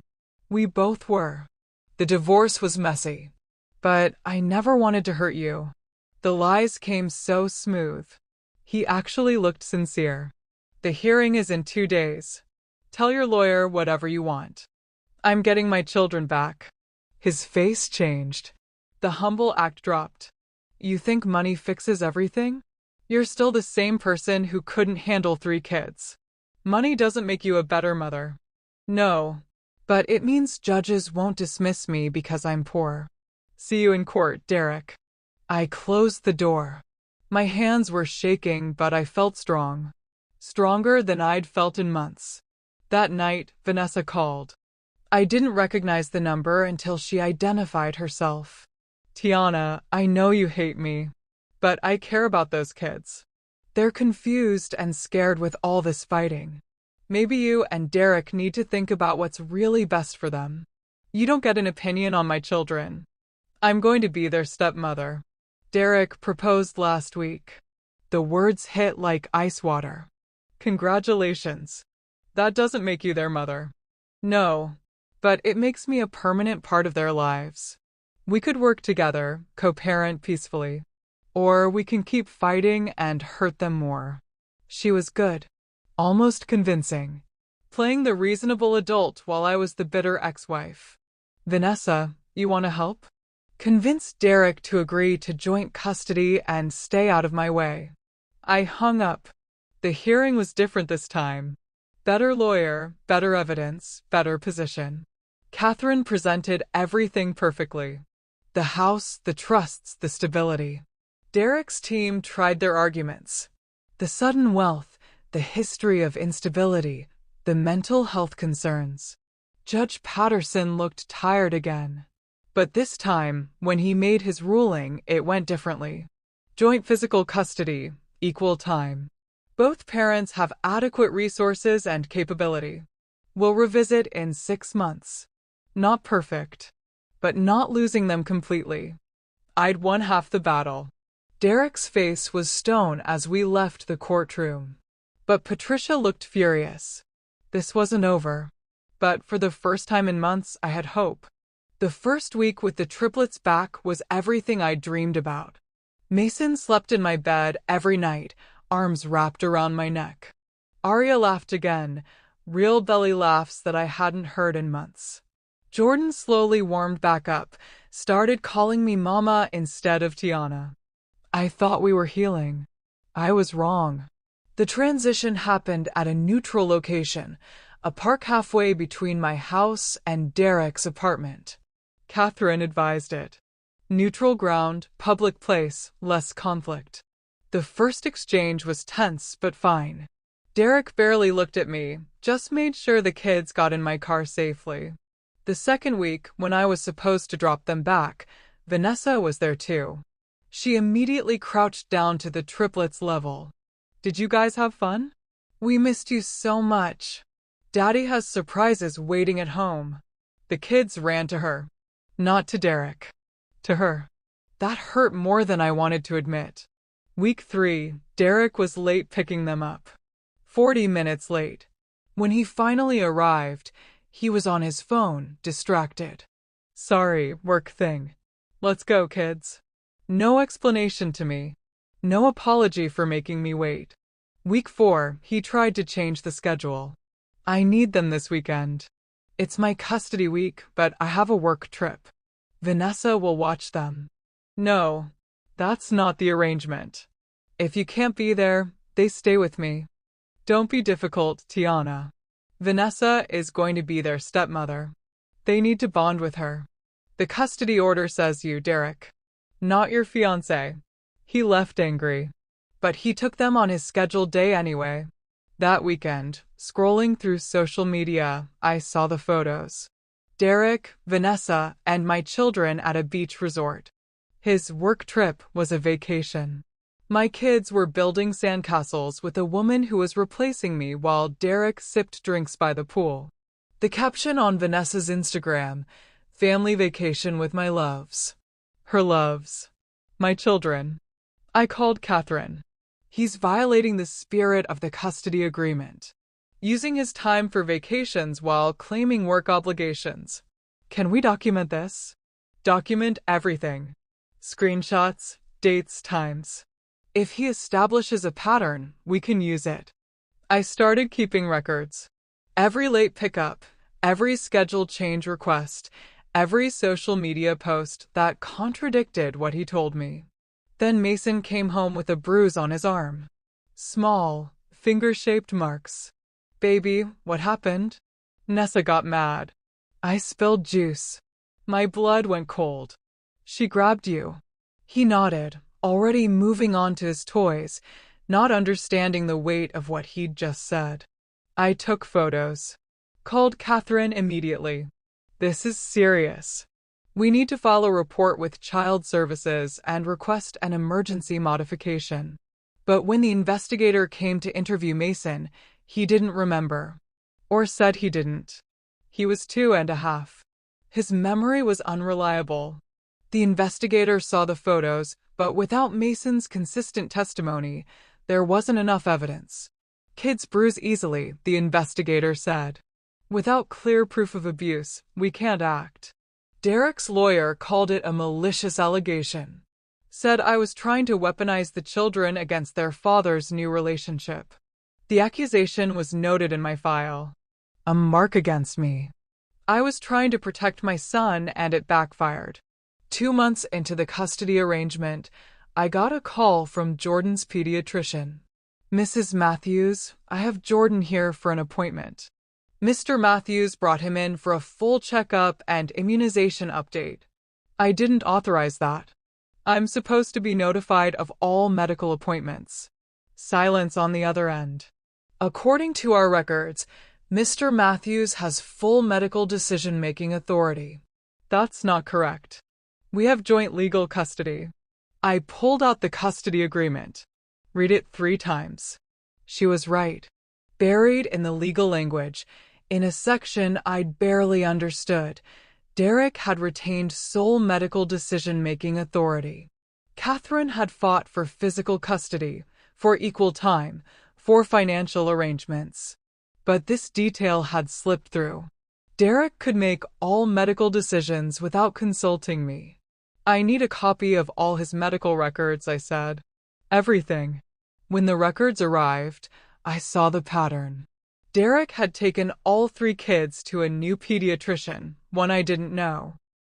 We both were. The divorce was messy. But I never wanted to hurt you. The lies came so smooth. He actually looked sincere. "The hearing is in 2 days. Tell your lawyer whatever you want." I'm getting my children back. His face changed. The humble act dropped. You think money fixes everything? You're still the same person who couldn't handle 3 kids. Money doesn't make you a better mother. No. But it means judges won't dismiss me because I'm poor. See you in court, Derek. I closed the door. My hands were shaking, but I felt strong. Stronger than I'd felt in months. That night, Vanessa called. I didn't recognize the number until she identified herself. Tiana, I know you hate me, but I care about those kids. They're confused and scared with all this fighting. Maybe you and Derek need to think about what's really best for them. You don't get an opinion on my children. I'm going to be their stepmother. Derek proposed last week. The words hit like ice water. Congratulations. That doesn't make you their mother. No, but it makes me a permanent part of their lives. We could work together, co-parent peacefully. Or we can keep fighting and hurt them more. She was good. Almost convincing. Playing the reasonable adult while I was the bitter ex-wife. Vanessa, you want to help? Convince Derek to agree to joint custody and stay out of my way. I hung up. The hearing was different this time. Better lawyer, better evidence, better position. Catherine presented everything perfectly. The house, the trusts, the stability. Derek's team tried their arguments. The sudden wealth, the history of instability, the mental health concerns. Judge Patterson looked tired again. But this time, when he made his ruling, it went differently. Joint physical custody, equal time. Both parents have adequate resources and capability. We'll revisit in 6 months. Not perfect, but not losing them completely. I'd won half the battle. Derek's face was stone as we left the courtroom. But Patricia looked furious. This wasn't over. But for the first time in months, I had hope. The first week with the triplets back was everything I dreamed about. Mason slept in my bed every night, arms wrapped around my neck. Aria laughed again, real belly laughs that I hadn't heard in months. Jordan slowly warmed back up, started calling me Mama instead of Tiana. I thought we were healing. I was wrong. The transition happened at a neutral location, a park halfway between my house and Derek's apartment. Catherine advised it. Neutral ground, public place, less conflict. The first exchange was tense but fine. Derek barely looked at me, just made sure the kids got in my car safely. The second week, when I was supposed to drop them back, Vanessa was there too. She immediately crouched down to the triplets level. Did you guys have fun? We missed you so much. Daddy has surprises waiting at home. The kids ran to her. Not to Derek. To her. That hurt more than I wanted to admit. Week 3, Derek was late picking them up. 40 minutes late. When he finally arrived, he was on his phone, distracted. Sorry, work thing. Let's go, kids. No explanation to me. No apology for making me wait. Week 4, he tried to change the schedule. I need them this weekend. It's my custody week, but I have a work trip. Vanessa will watch them. No, that's not the arrangement. If you can't be there, they stay with me. Don't be difficult, Tiana. Vanessa is going to be their stepmother. They need to bond with her. The custody order says you, Derek. Not your fiancé. He left angry. But he took them on his scheduled day anyway. That weekend, scrolling through social media, I saw the photos. Derek, Vanessa, and my children at a beach resort. His work trip was a vacation. My kids were building sandcastles with a woman who was replacing me while Derek sipped drinks by the pool. The caption on Vanessa's Instagram, family vacation with my loves. Her loves. My children. I called Catherine. He's violating the spirit of the custody agreement. Using his time for vacations while claiming work obligations. Can we document this? Document everything. Screenshots, dates, times. If he establishes a pattern, we can use it. I started keeping records. Every late pickup, Every schedule change request, every social media post that contradicted what he told me. Then Mason came home with a bruise on his arm. Small, finger-shaped marks. Baby, what happened? Nessa got mad. I spilled juice. My blood went cold. She grabbed you. He nodded, already moving on to his toys, not understanding the weight of what he'd just said. I took photos. Called Catherine immediately. This is serious. We need to file a report with Child Services and request an emergency modification. But when the investigator came to interview Mason, he didn't remember. Or said he didn't. He was 2.5. His memory was unreliable. The investigator saw the photos, but without Mason's consistent testimony, there wasn't enough evidence. Kids bruise easily, the investigator said. Without clear proof of abuse, we can't act. Derek's lawyer called it a malicious allegation. Said I was trying to weaponize the children against their father's new relationship. The accusation was noted in my file. A mark against me. I was trying to protect my son and it backfired. 2 months into the custody arrangement, I got a call from Jordan's pediatrician. Mrs. Matthews, I have Jordan here for an appointment. Mr. Matthews brought him in for a full checkup and immunization update. I didn't authorize that. I'm supposed to be notified of all medical appointments. Silence on the other end. According to our records, Mr. Matthews has full medical decision-making authority. That's not correct. We have joint legal custody. I pulled out the custody agreement. Read it 3 times. She was right. Buried in the legal language, in a section I'd barely understood, Derek had retained sole medical decision-making authority. Catherine had fought for physical custody, for equal time, for financial arrangements. But this detail had slipped through. Derek could make all medical decisions without consulting me. I need a copy of all his medical records, I said. Everything. When the records arrived, I saw the pattern. Derek had taken all 3 kids to a new pediatrician, one I didn't know.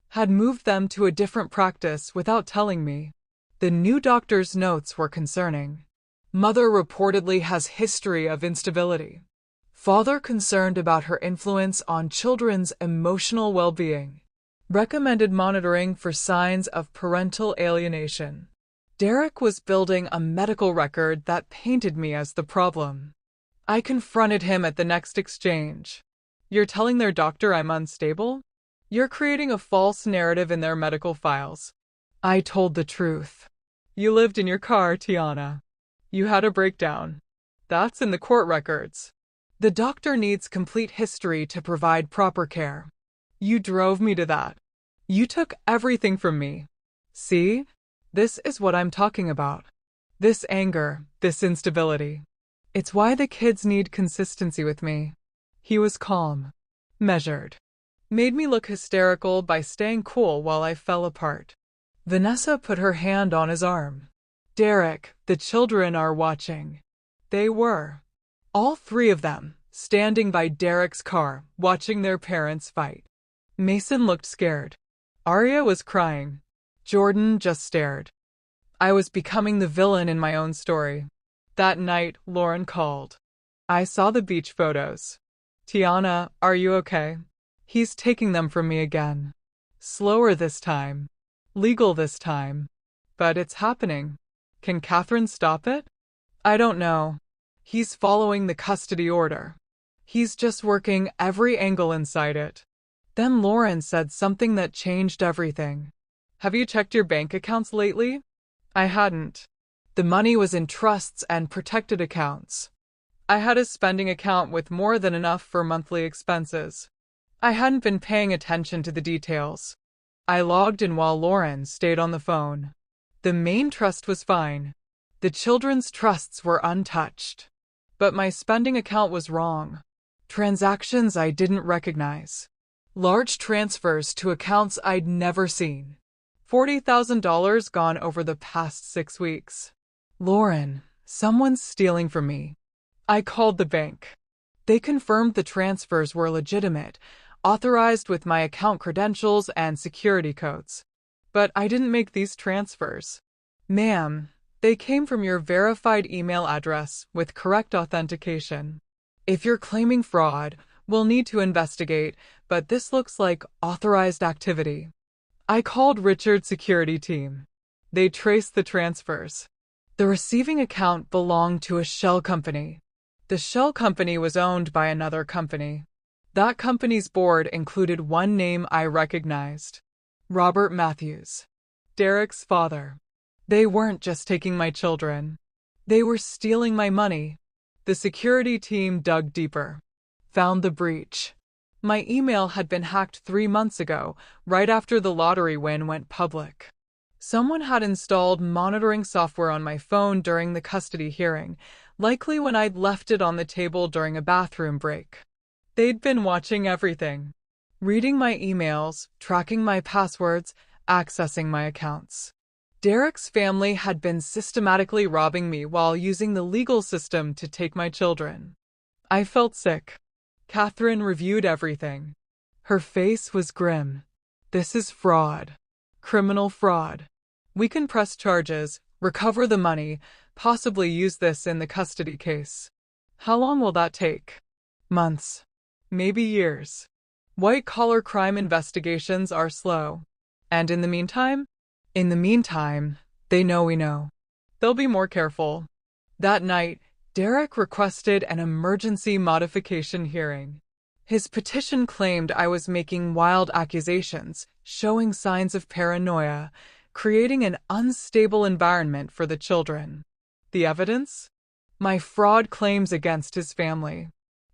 Had moved them to a different practice without telling me. The new doctor's notes were concerning. Mother reportedly has history of instability. Father concerned about her influence on children's emotional well-being. Recommended monitoring for signs of parental alienation. Derek was building a medical record that painted me as the problem. I confronted him at the next exchange. You're telling their doctor I'm unstable? You're creating a false narrative in their medical files. I told the truth. You lived in your car, Tiana. You had a breakdown. That's in the court records. The doctor needs complete history to provide proper care. You drove me to that. You took everything from me. See? This is what I'm talking about. This anger, this instability. It's why the kids need consistency with me. He was calm, measured. Made me look hysterical by staying cool while I fell apart. Vanessa put her hand on his arm. Derek, the children are watching. They were. All 3 of them, standing by Derek's car, watching their parents fight. Mason looked scared. Arya was crying. Jordan just stared. I was becoming the villain in my own story. That night, Lauren called. I saw the beach photos. Tiana, are you okay? He's taking them from me again. Slower this time. Legal this time. But it's happening. Can Catherine stop it? I don't know. He's following the custody order. He's just working every angle inside it. Then Lauren said something that changed everything. Have you checked your bank accounts lately? I hadn't. The money was in trusts and protected accounts. I had a spending account with more than enough for monthly expenses. I hadn't been paying attention to the details. I logged in while Lauren stayed on the phone. The main trust was fine. The children's trusts were untouched. But my spending account was wrong. Transactions I didn't recognize. Large transfers to accounts I'd never seen. $40,000 gone over the past 6 weeks. Lauren, someone's stealing from me. I called the bank. They confirmed the transfers were legitimate, authorized with my account credentials and security codes. But I didn't make these transfers. Ma'am, they came from your verified email address with correct authentication. If you're claiming fraud, we'll need to investigate, but this looks like authorized activity. I called Richard's security team. They traced the transfers. The receiving account belonged to a shell company. The shell company was owned by another company. That company's board included one name I recognized: Robert Matthews, Derek's father. They weren't just taking my children. They were stealing my money. The security team dug deeper, found the breach. My email had been hacked 3 months ago, right after the lottery win went public. Someone had installed monitoring software on my phone during the custody hearing, likely when I'd left it on the table during a bathroom break. They'd been watching everything, reading my emails, tracking my passwords, accessing my accounts. Derek's family had been systematically robbing me while using the legal system to take my children. I felt sick. Catherine reviewed everything. Her face was grim. This is fraud. Criminal fraud. We can press charges, recover the money, possibly use this in the custody case. How long will that take? Months. Maybe years. White-collar crime investigations are slow. And in the meantime? In the meantime, they know we know. They'll be more careful. That night, Derek requested an emergency modification hearing. His petition claimed I was making wild accusations, showing signs of paranoia, creating an unstable environment for the children. The evidence? My fraud claims against his family.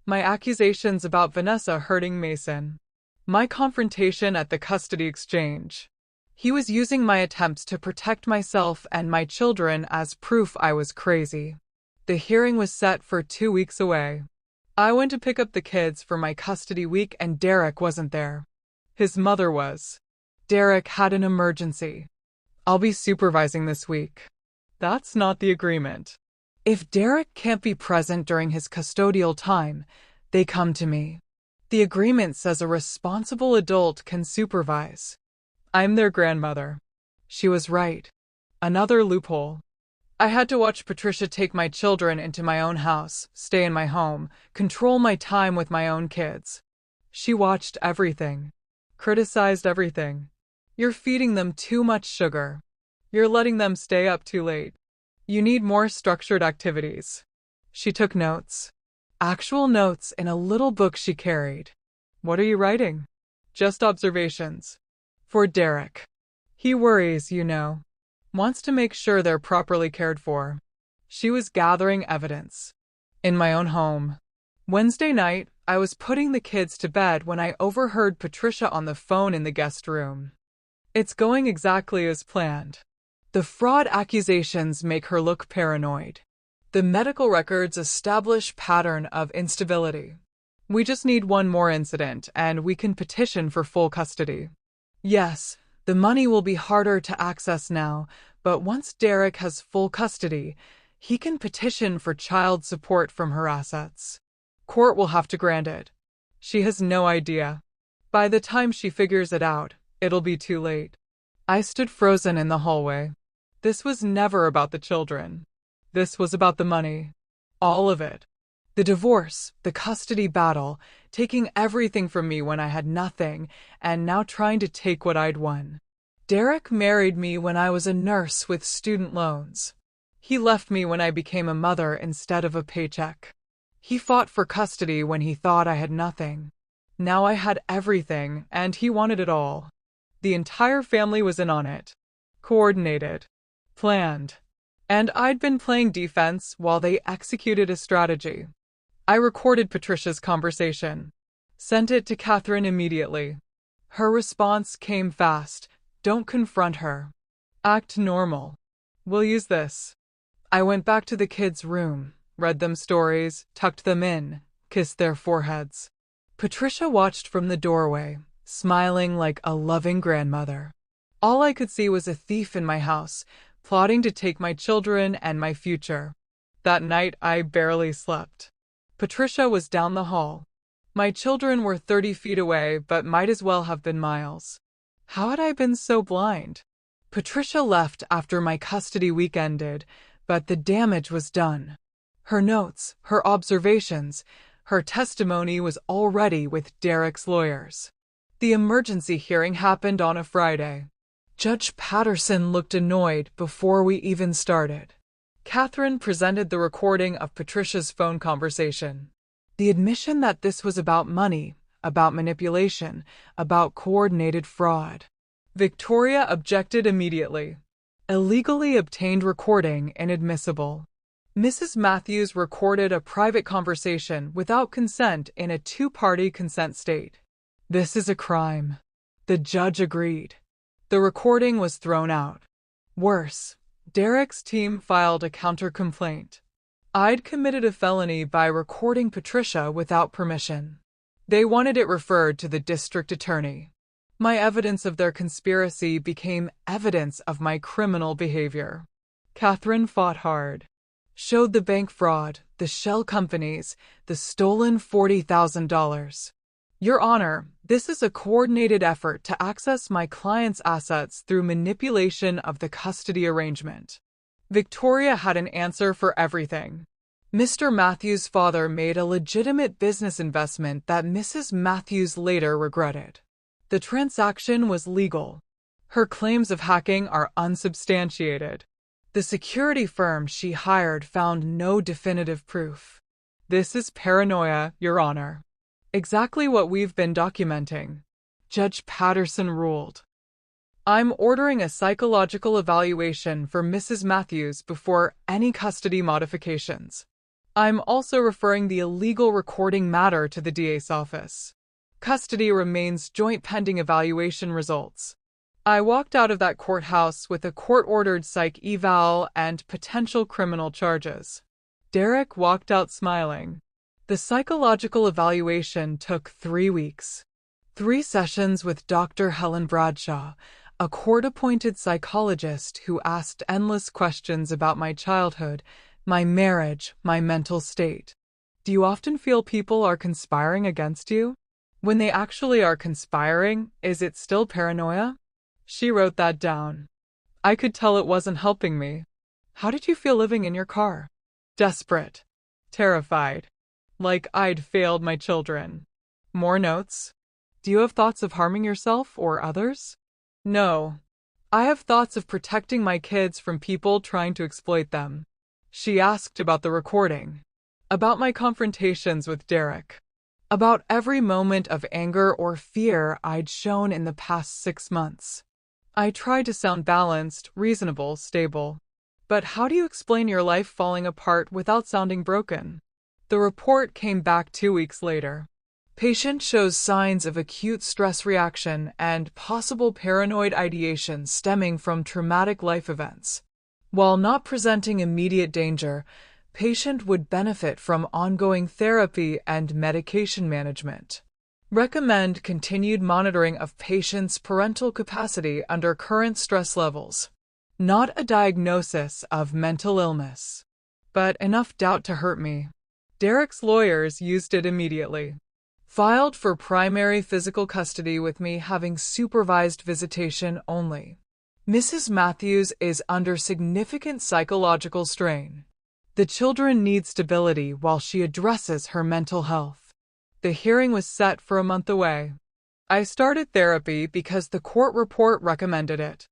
My accusations about Vanessa hurting Mason. My confrontation at the custody exchange. He was using my attempts to protect myself and my children as proof I was crazy. The hearing was set for 2 weeks away. I went to pick up the kids for my custody week and Derek wasn't there. His mother was. Derek had an emergency. I'll be supervising this week. That's not the agreement. If Derek can't be present during his custodial time, they come to me. The agreement says a responsible adult can supervise. I'm their grandmother. She was right. Another loophole. I had to watch Patricia take my children into my own house, stay in my home, control my time with my own kids. She watched everything. Criticized everything. You're feeding them too much sugar. You're letting them stay up too late. You need more structured activities. She took notes. Actual notes in a little book she carried. What are you writing? Just observations. For Derek. He worries, you know. Wants to make sure they're properly cared for. She was gathering evidence. In my own home. Wednesday night, I was putting the kids to bed when I overheard Patricia on the phone in the guest room. It's going exactly as planned. The fraud accusations make her look paranoid. The medical records establish pattern of instability. We just need one more incident and we can petition for full custody. Yes, the money will be harder to access now, but once Derek has full custody, he can petition for child support from her assets. Court will have to grant it. She has no idea. By the time she figures it out, it'll be too late. I stood frozen in the hallway. This was never about the children. This was about the money. All of it. The divorce, the custody battle, taking everything from me when I had nothing, and now trying to take what I'd won. Derek married me when I was a nurse with student loans. He left me when I became a mother instead of a paycheck. He fought for custody when he thought I had nothing. Now I had everything, and he wanted it all. The entire family was in on it. Coordinated. Planned. And I'd been playing defense while they executed a strategy. I recorded Patricia's conversation. Sent it to Catherine immediately. Her response came fast. Don't confront her. Act normal. We'll use this. I went back to the kids' room, read them stories, tucked them in, kissed their foreheads. Patricia watched from the doorway, smiling like a loving grandmother. All I could see was a thief in my house, plotting to take my children and my future. That night I barely slept. Patricia was down the hall. My children were 30 feet away, but might as well have been miles. How had I been so blind? Patricia left after my custody week ended, but the damage was done. Her notes, her observations, her testimony was already with Derek's lawyers. The emergency hearing happened on a Friday. Judge Patterson looked annoyed before we even started. Catherine presented the recording of Patricia's phone conversation. The admission that this was about money, about manipulation, about coordinated fraud. Victoria objected immediately. Illegally obtained recording inadmissible. Mrs. Matthews recorded a private conversation without consent in a two-party consent state. This is a crime. The judge agreed. The recording was thrown out. Worse, Derek's team filed a counter-complaint. I'd committed a felony by recording Patricia without permission. They wanted it referred to the district attorney. My evidence of their conspiracy became evidence of my criminal behavior. Catherine fought hard. Showed the bank fraud, the shell companies, the stolen $40,000. Your Honor, this is a coordinated effort to access my client's assets through manipulation of the custody arrangement. Victoria had an answer for everything. Mr. Matthews' father made a legitimate business investment that Mrs. Matthews later regretted. The transaction was legal. Her claims of hacking are unsubstantiated. The security firm she hired found no definitive proof. This is paranoia, Your Honor. Exactly what we've been documenting. Judge Patterson ruled. I'm ordering a psychological evaluation for Mrs. Matthews before any custody modifications. I'm also referring the illegal recording matter to the DA's office. Custody remains joint pending evaluation results. I walked out of that courthouse with a court-ordered psych eval and potential criminal charges. Derek walked out smiling. The psychological evaluation took 3 weeks. 3 sessions with Dr. Helen Bradshaw, a court-appointed psychologist who asked endless questions about my childhood, my marriage, my mental state. Do you often feel people are conspiring against you? When they actually are conspiring, is it still paranoia? She wrote that down. I could tell it wasn't helping me. How did you feel living in your car? Desperate. Terrified. Like I'd failed my children. More notes? Do you have thoughts of harming yourself or others? No. I have thoughts of protecting my kids from people trying to exploit them. She asked about the recording. About my confrontations with Derek. About every moment of anger or fear I'd shown in the past 6 months. I tried to sound balanced, reasonable, stable. But how do you explain your life falling apart without sounding broken? The report came back 2 weeks later. Patient shows signs of acute stress reaction and possible paranoid ideation stemming from traumatic life events. While not presenting immediate danger, patient would benefit from ongoing therapy and medication management. Recommend continued monitoring of patient's parental capacity under current stress levels. Not a diagnosis of mental illness, but enough doubt to hurt me. Derek's lawyers used it immediately. Filed for primary physical custody with me having supervised visitation only. Mrs. Matthews is under significant psychological strain. The children need stability while she addresses her mental health. The hearing was set for a month away. I started therapy because the court report recommended it.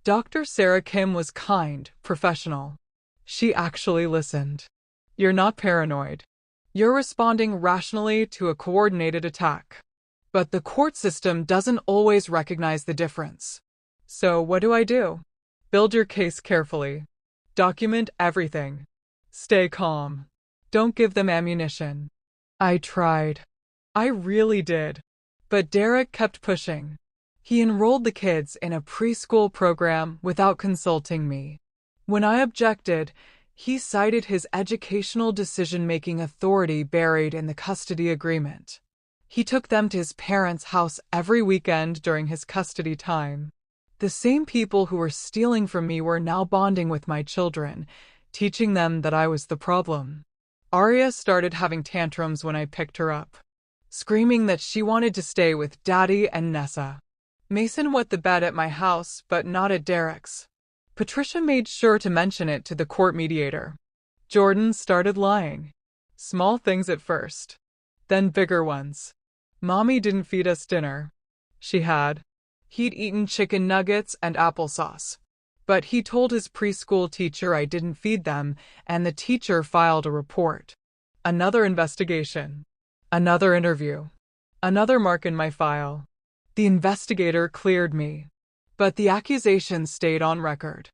Dr. Sarah Kim was kind, professional. She actually listened. You're not paranoid. You're responding rationally to a coordinated attack. But the court system doesn't always recognize the difference. So what do? Build your case carefully. Document everything. Stay calm. Don't give them ammunition. I tried. I really did. But Derek kept pushing. He enrolled the kids in a preschool program without consulting me. When I objected, he cited his educational decision-making authority buried in the custody agreement. He took them to his parents' house every weekend during his custody time. The same people who were stealing from me were now bonding with my children, teaching them that I was the problem. Arya started having tantrums when I picked her up, screaming that she wanted to stay with Daddy and Nessa. Mason wet the bed at my house, but not at Derek's. Patricia made sure to mention it to the court mediator. Jordan started lying. Small things at first, then bigger ones. Mommy didn't feed us dinner. She had. He'd eaten chicken nuggets and applesauce. But he told his preschool teacher I didn't feed them, and the teacher filed a report. Another investigation. Another interview. Another mark in my file. The investigator cleared me, but the accusations stayed on record.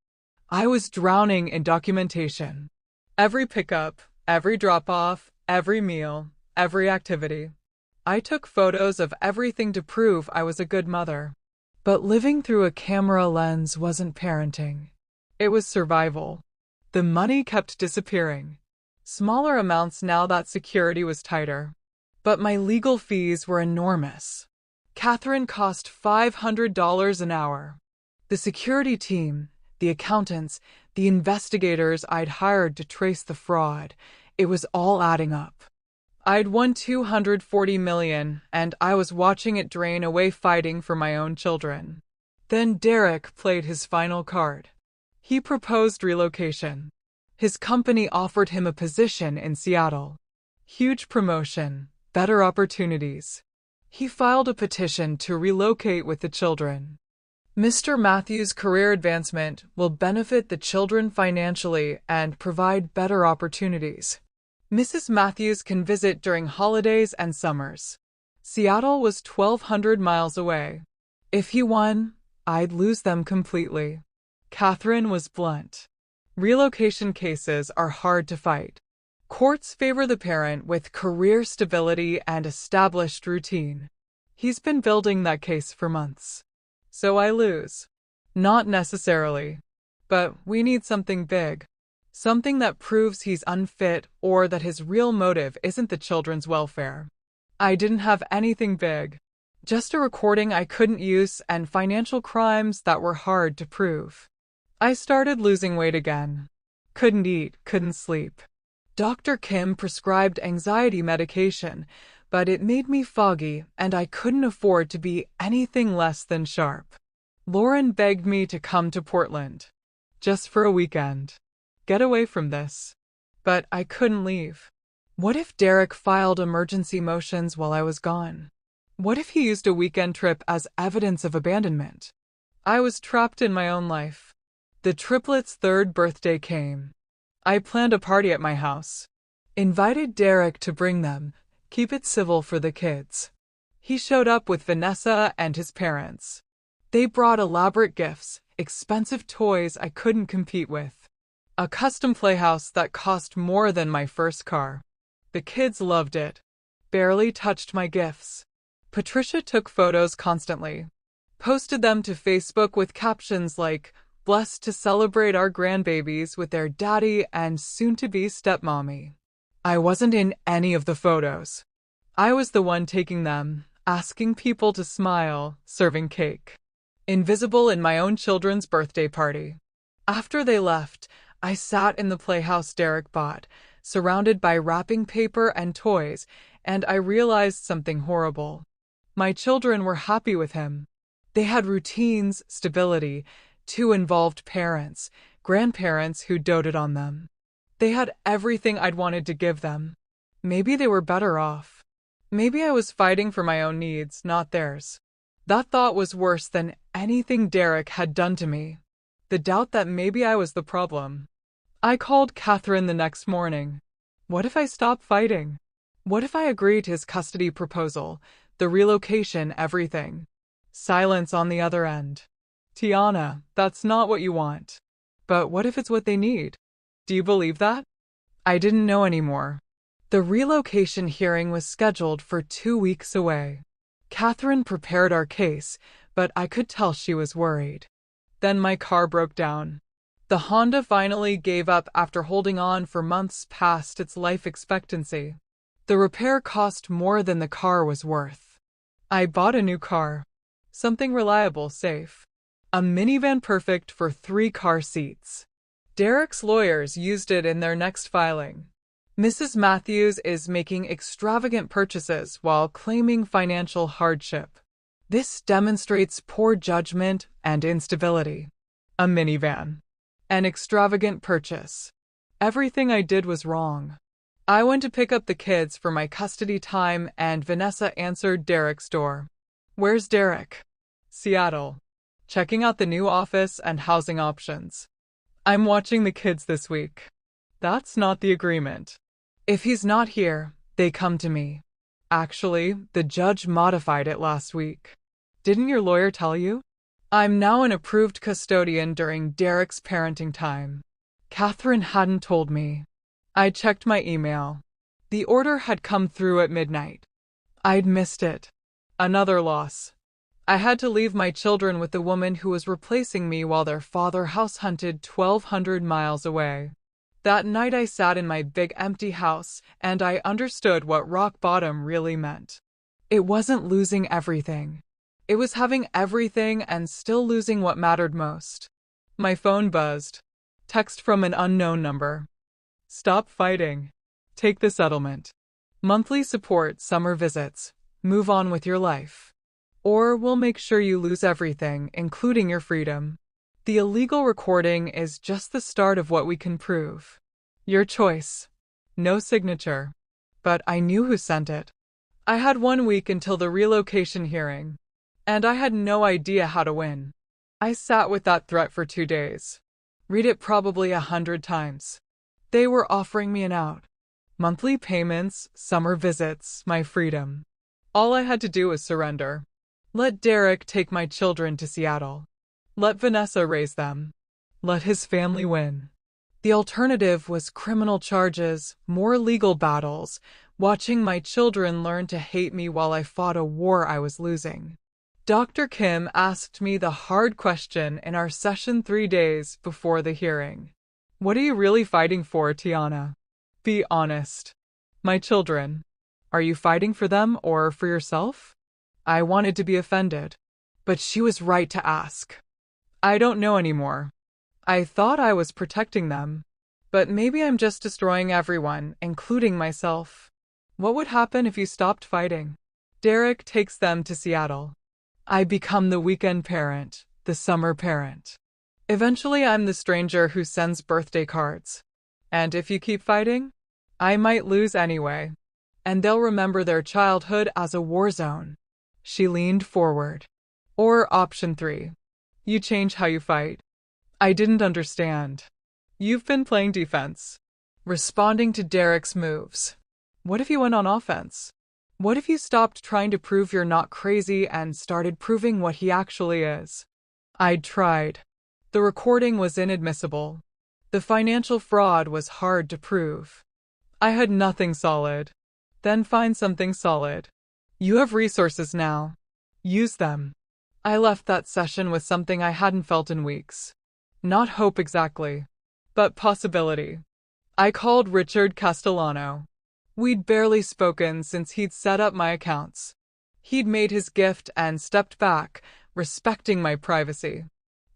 I was drowning in documentation. Every pickup, every drop-off, every meal, every activity. I took photos of everything to prove I was a good mother. But living through a camera lens wasn't parenting. It was survival. The money kept disappearing. Smaller amounts now that security was tighter. But my legal fees were enormous. Catherine cost $500 an hour. The security team, the accountants, the investigators I'd hired to trace the fraud, it was all adding up. I'd won $240 million, and I was watching it drain away fighting for my own children. Then Derek played his final card. He proposed relocation. His company offered him a position in Seattle. Huge promotion, better opportunities. He filed a petition to relocate with the children. Mr. Matthews' career advancement will benefit the children financially and provide better opportunities. Mrs. Matthews can visit during holidays and summers. Seattle was 1,200 miles away. If he won, I'd lose them completely. Catherine was blunt. Relocation cases are hard to fight. Courts favor the parent with career stability and established routine. He's been building that case for months. So I lose. Not necessarily. But we need something big. Something that proves he's unfit or that his real motive isn't the children's welfare. I didn't have anything big. Just a recording I couldn't use and financial crimes that were hard to prove. I started losing weight again. Couldn't eat, couldn't sleep. Dr. Kim prescribed anxiety medication, but it made me foggy and I couldn't afford to be anything less than sharp. Lauren begged me to come to Portland. Just for a weekend. Get away from this. But I couldn't leave. What if Derek filed emergency motions while I was gone? What if he used a weekend trip as evidence of abandonment? I was trapped in my own life. The triplets' third birthday came. I planned a party at my house. Invited Derek to bring them, keep it civil for the kids. He showed up with Vanessa and his parents. They brought elaborate gifts, expensive toys I couldn't compete with. A custom playhouse that cost more than my first car. The kids loved it. Barely touched my gifts. Patricia took photos constantly. Posted them to Facebook with captions like, "Blessed to celebrate our grandbabies with their daddy and soon-to-be stepmommy." I wasn't in any of the photos. I was the one taking them, asking people to smile, serving cake. Invisible in my own children's birthday party. After they left, I sat in the playhouse Derek bought, surrounded by wrapping paper and toys, and I realized something horrible. My children were happy with him. They had routines, stability, 2 involved parents, grandparents who doted on them. They had everything I'd wanted to give them. Maybe they were better off. Maybe I was fighting for my own needs, not theirs. That thought was worse than anything Derek had done to me. The doubt that maybe I was the problem. I called Catherine the next morning. What if I stop fighting? What if I agree to his custody proposal, the relocation, everything? Silence on the other end. Tiana, that's not what you want. But what if it's what they need? Do you believe that? I didn't know anymore. The relocation hearing was scheduled for 2 weeks away. Catherine prepared our case, but I could tell she was worried. Then my car broke down. The Honda finally gave up after holding on for months past its life expectancy. The repair cost more than the car was worth. I bought a new car. Something reliable, safe. A minivan perfect for 3 car seats. Derek's lawyers used it in their next filing. Mrs. Matthews is making extravagant purchases while claiming financial hardship. This demonstrates poor judgment and instability. A minivan. An extravagant purchase. Everything I did was wrong. I went to pick up the kids for my custody time and Vanessa answered Derek's door. Where's Derek? Seattle. Checking out the new office and housing options. I'm watching the kids this week. That's not the agreement. If he's not here, they come to me. Actually, the judge modified it last week. Didn't your lawyer tell you? I'm now an approved custodian during Derek's parenting time. Catherine hadn't told me. I checked my email. The order had come through at midnight. I'd missed it. Another loss. I had to leave my children with the woman who was replacing me while their father house hunted 1,200 miles away. That night I sat in my big empty house and I understood what rock bottom really meant. It wasn't losing everything. It was having everything and still losing what mattered most. My phone buzzed. Text from an unknown number. Stop fighting. Take the settlement. Monthly support, summer visits. Move on with your life. Or we'll make sure you lose everything, including your freedom. The illegal recording is just the start of what we can prove. Your choice. No signature. But I knew who sent it. I had 1 week until the relocation hearing. And I had no idea how to win. I sat with that threat for 2 days. Read it probably 100 times. They were offering me an out. Monthly payments, summer visits, my freedom. All I had to do was surrender. Let Derek take my children to Seattle. Let Vanessa raise them. Let his family win. The alternative was criminal charges, more legal battles, watching my children learn to hate me while I fought a war I was losing. Dr. Kim asked me the hard question in our session 3 days before the hearing. What are you really fighting for, Tiana? Be honest. My children. Are you fighting for them or for yourself? I wanted to be offended. But she was right to ask. I don't know anymore. I thought I was protecting them. But maybe I'm just destroying everyone, including myself. What would happen if you stopped fighting? Derek takes them to Seattle. I become the weekend parent, the summer parent. Eventually I'm the stranger who sends birthday cards. And if you keep fighting, I might lose anyway. And they'll remember their childhood as a war zone. She leaned forward. Or option 3. You change how you fight. I didn't understand. You've been playing defense. Responding to Derek's moves. What if you went on offense? What if you stopped trying to prove you're not crazy and started proving what he actually is? I'd tried. The recording was inadmissible. The financial fraud was hard to prove. I had nothing solid. Then find something solid. You have resources now. Use them. I left that session with something I hadn't felt in weeks. Not hope exactly, but possibility. I called Richard Castellano. We'd barely spoken since he'd set up my accounts. He'd made his gift and stepped back, respecting my privacy.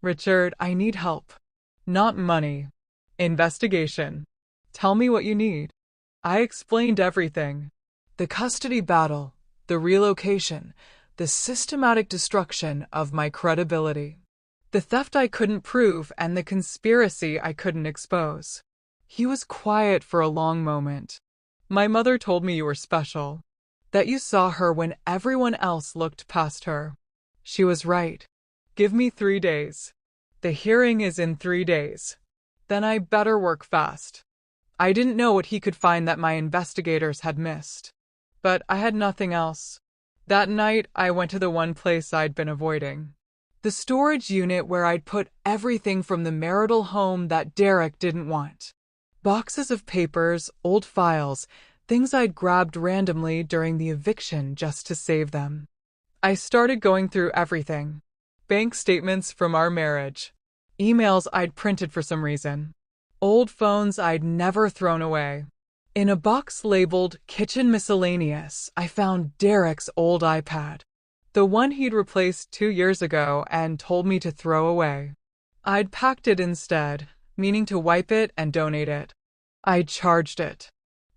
Richard, I need help. Not money. Investigation. Tell me what you need. I explained everything. The custody battle, the relocation, the systematic destruction of my credibility. The theft I couldn't prove and the conspiracy I couldn't expose. He was quiet for a long moment. My mother told me you were special. That you saw her when everyone else looked past her. She was right. Give me 3 days. The hearing is in 3 days. Then I better work fast. I didn't know what he could find that my investigators had missed. But I had nothing else. That night, I went to the one place I'd been avoiding. The storage unit where I'd put everything from the marital home that Derek didn't want. Boxes of papers, old files, things I'd grabbed randomly during the eviction just to save them. I started going through everything. Bank statements from our marriage. Emails I'd printed for some reason. Old phones I'd never thrown away. In a box labeled Kitchen Miscellaneous, I found Derek's old iPad. The one he'd replaced 2 years ago and told me to throw away. I'd packed it instead, meaning to wipe it and donate it. I'd charged it.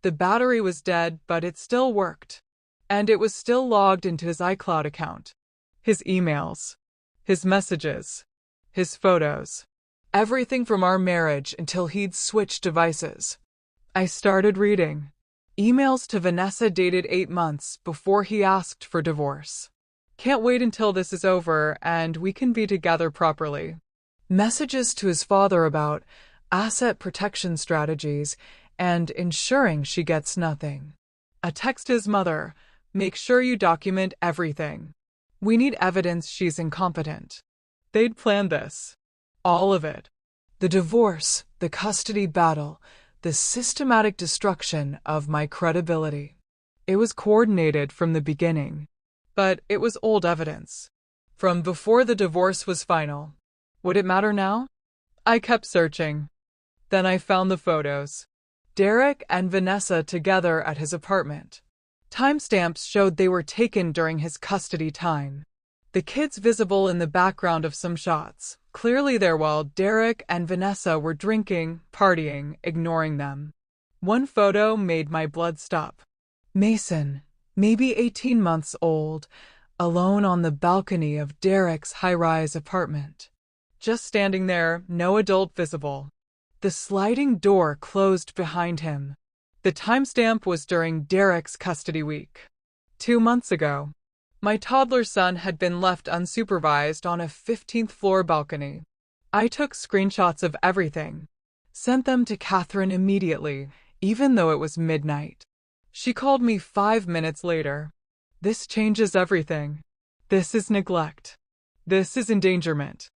The battery was dead, but it still worked. And it was still logged into his iCloud account. His emails, his messages, his photos. Everything from our marriage until he'd switched devices. I started reading. Emails to Vanessa dated 8 months before he asked for divorce. Can't wait until this is over and we can be together properly. Messages to his father about asset protection strategies and ensuring she gets nothing. A text to his mother, make sure you document everything. We need evidence she's incompetent. They'd planned this. All of it. The divorce, the custody battle, the systematic destruction of my credibility. It was coordinated from the beginning. But it was old evidence. From before the divorce was final. Would it matter now? I kept searching. Then I found the photos. Derek and Vanessa together at his apartment. Timestamps showed they were taken during his custody time. The kids visible in the background of some shots, clearly there while Derek and Vanessa were drinking, partying, ignoring them. One photo made my blood stop. Mason, maybe 18 months old, alone on the balcony of Derek's high-rise apartment. Just standing there, no adult visible. The sliding door closed behind him. The timestamp was during Derek's custody week. 2 months ago. My toddler son had been left unsupervised on a 15th floor balcony. I took screenshots of everything. Sent them to Catherine immediately, even though it was midnight. She called me 5 minutes later. This changes everything. This is neglect. This is endangerment.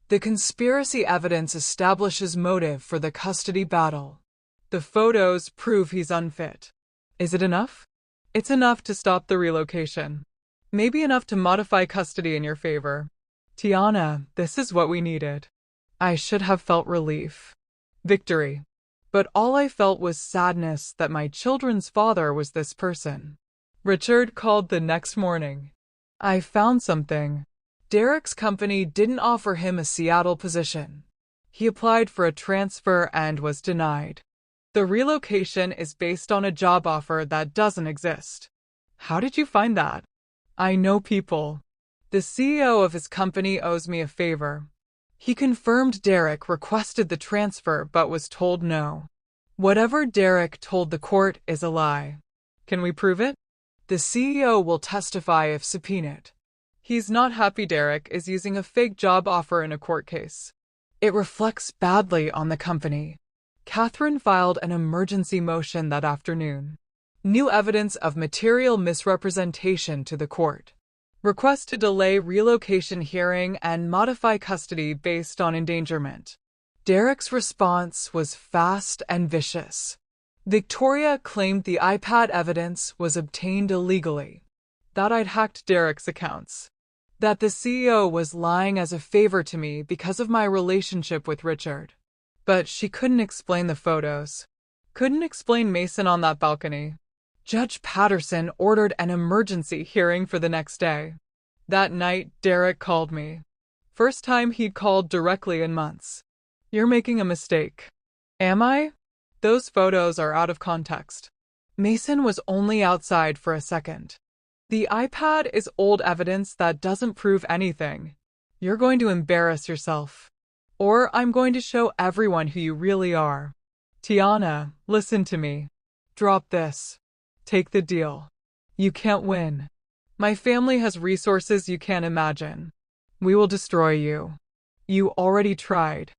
The conspiracy evidence establishes motive for the custody battle. The photos prove he's unfit. Is it enough? It's enough to stop the relocation. Maybe enough to modify custody in your favor. Tiana, this is what we needed. I should have felt relief. Victory. But all I felt was sadness that my children's father was this person. Richard called the next morning. I found something. Derek's company didn't offer him a Seattle position. He applied for a transfer and was denied. The relocation is based on a job offer that doesn't exist. How did you find that? I know people. The CEO of his company owes me a favor. He confirmed Derek requested the transfer but was told no. Whatever Derek told the court is a lie. Can we prove it? The CEO will testify if subpoenaed. He's not happy Derek is using a fake job offer in a court case. It reflects badly on the company. Catherine filed an emergency motion that afternoon. New evidence of material misrepresentation to the court. Request to delay relocation hearing and modify custody based on endangerment. Derek's response was fast and vicious. Victoria claimed the iPad evidence was obtained illegally. That I'd hacked Derek's accounts. That the CEO was lying as a favor to me because of my relationship with Richard. But she couldn't explain the photos. Couldn't explain Mason on that balcony. Judge Patterson ordered an emergency hearing for the next day. That night, Derek called me. First time he'd called directly in months. You're making a mistake. Am I? Those photos are out of context. Mason was only outside for a second. The iPad is old evidence that doesn't prove anything. You're going to embarrass yourself. Or I'm going to show everyone who you really are. Tiana, listen to me. Drop this. Take the deal. You can't win. My family has resources you can't imagine. We will destroy you. You already tried.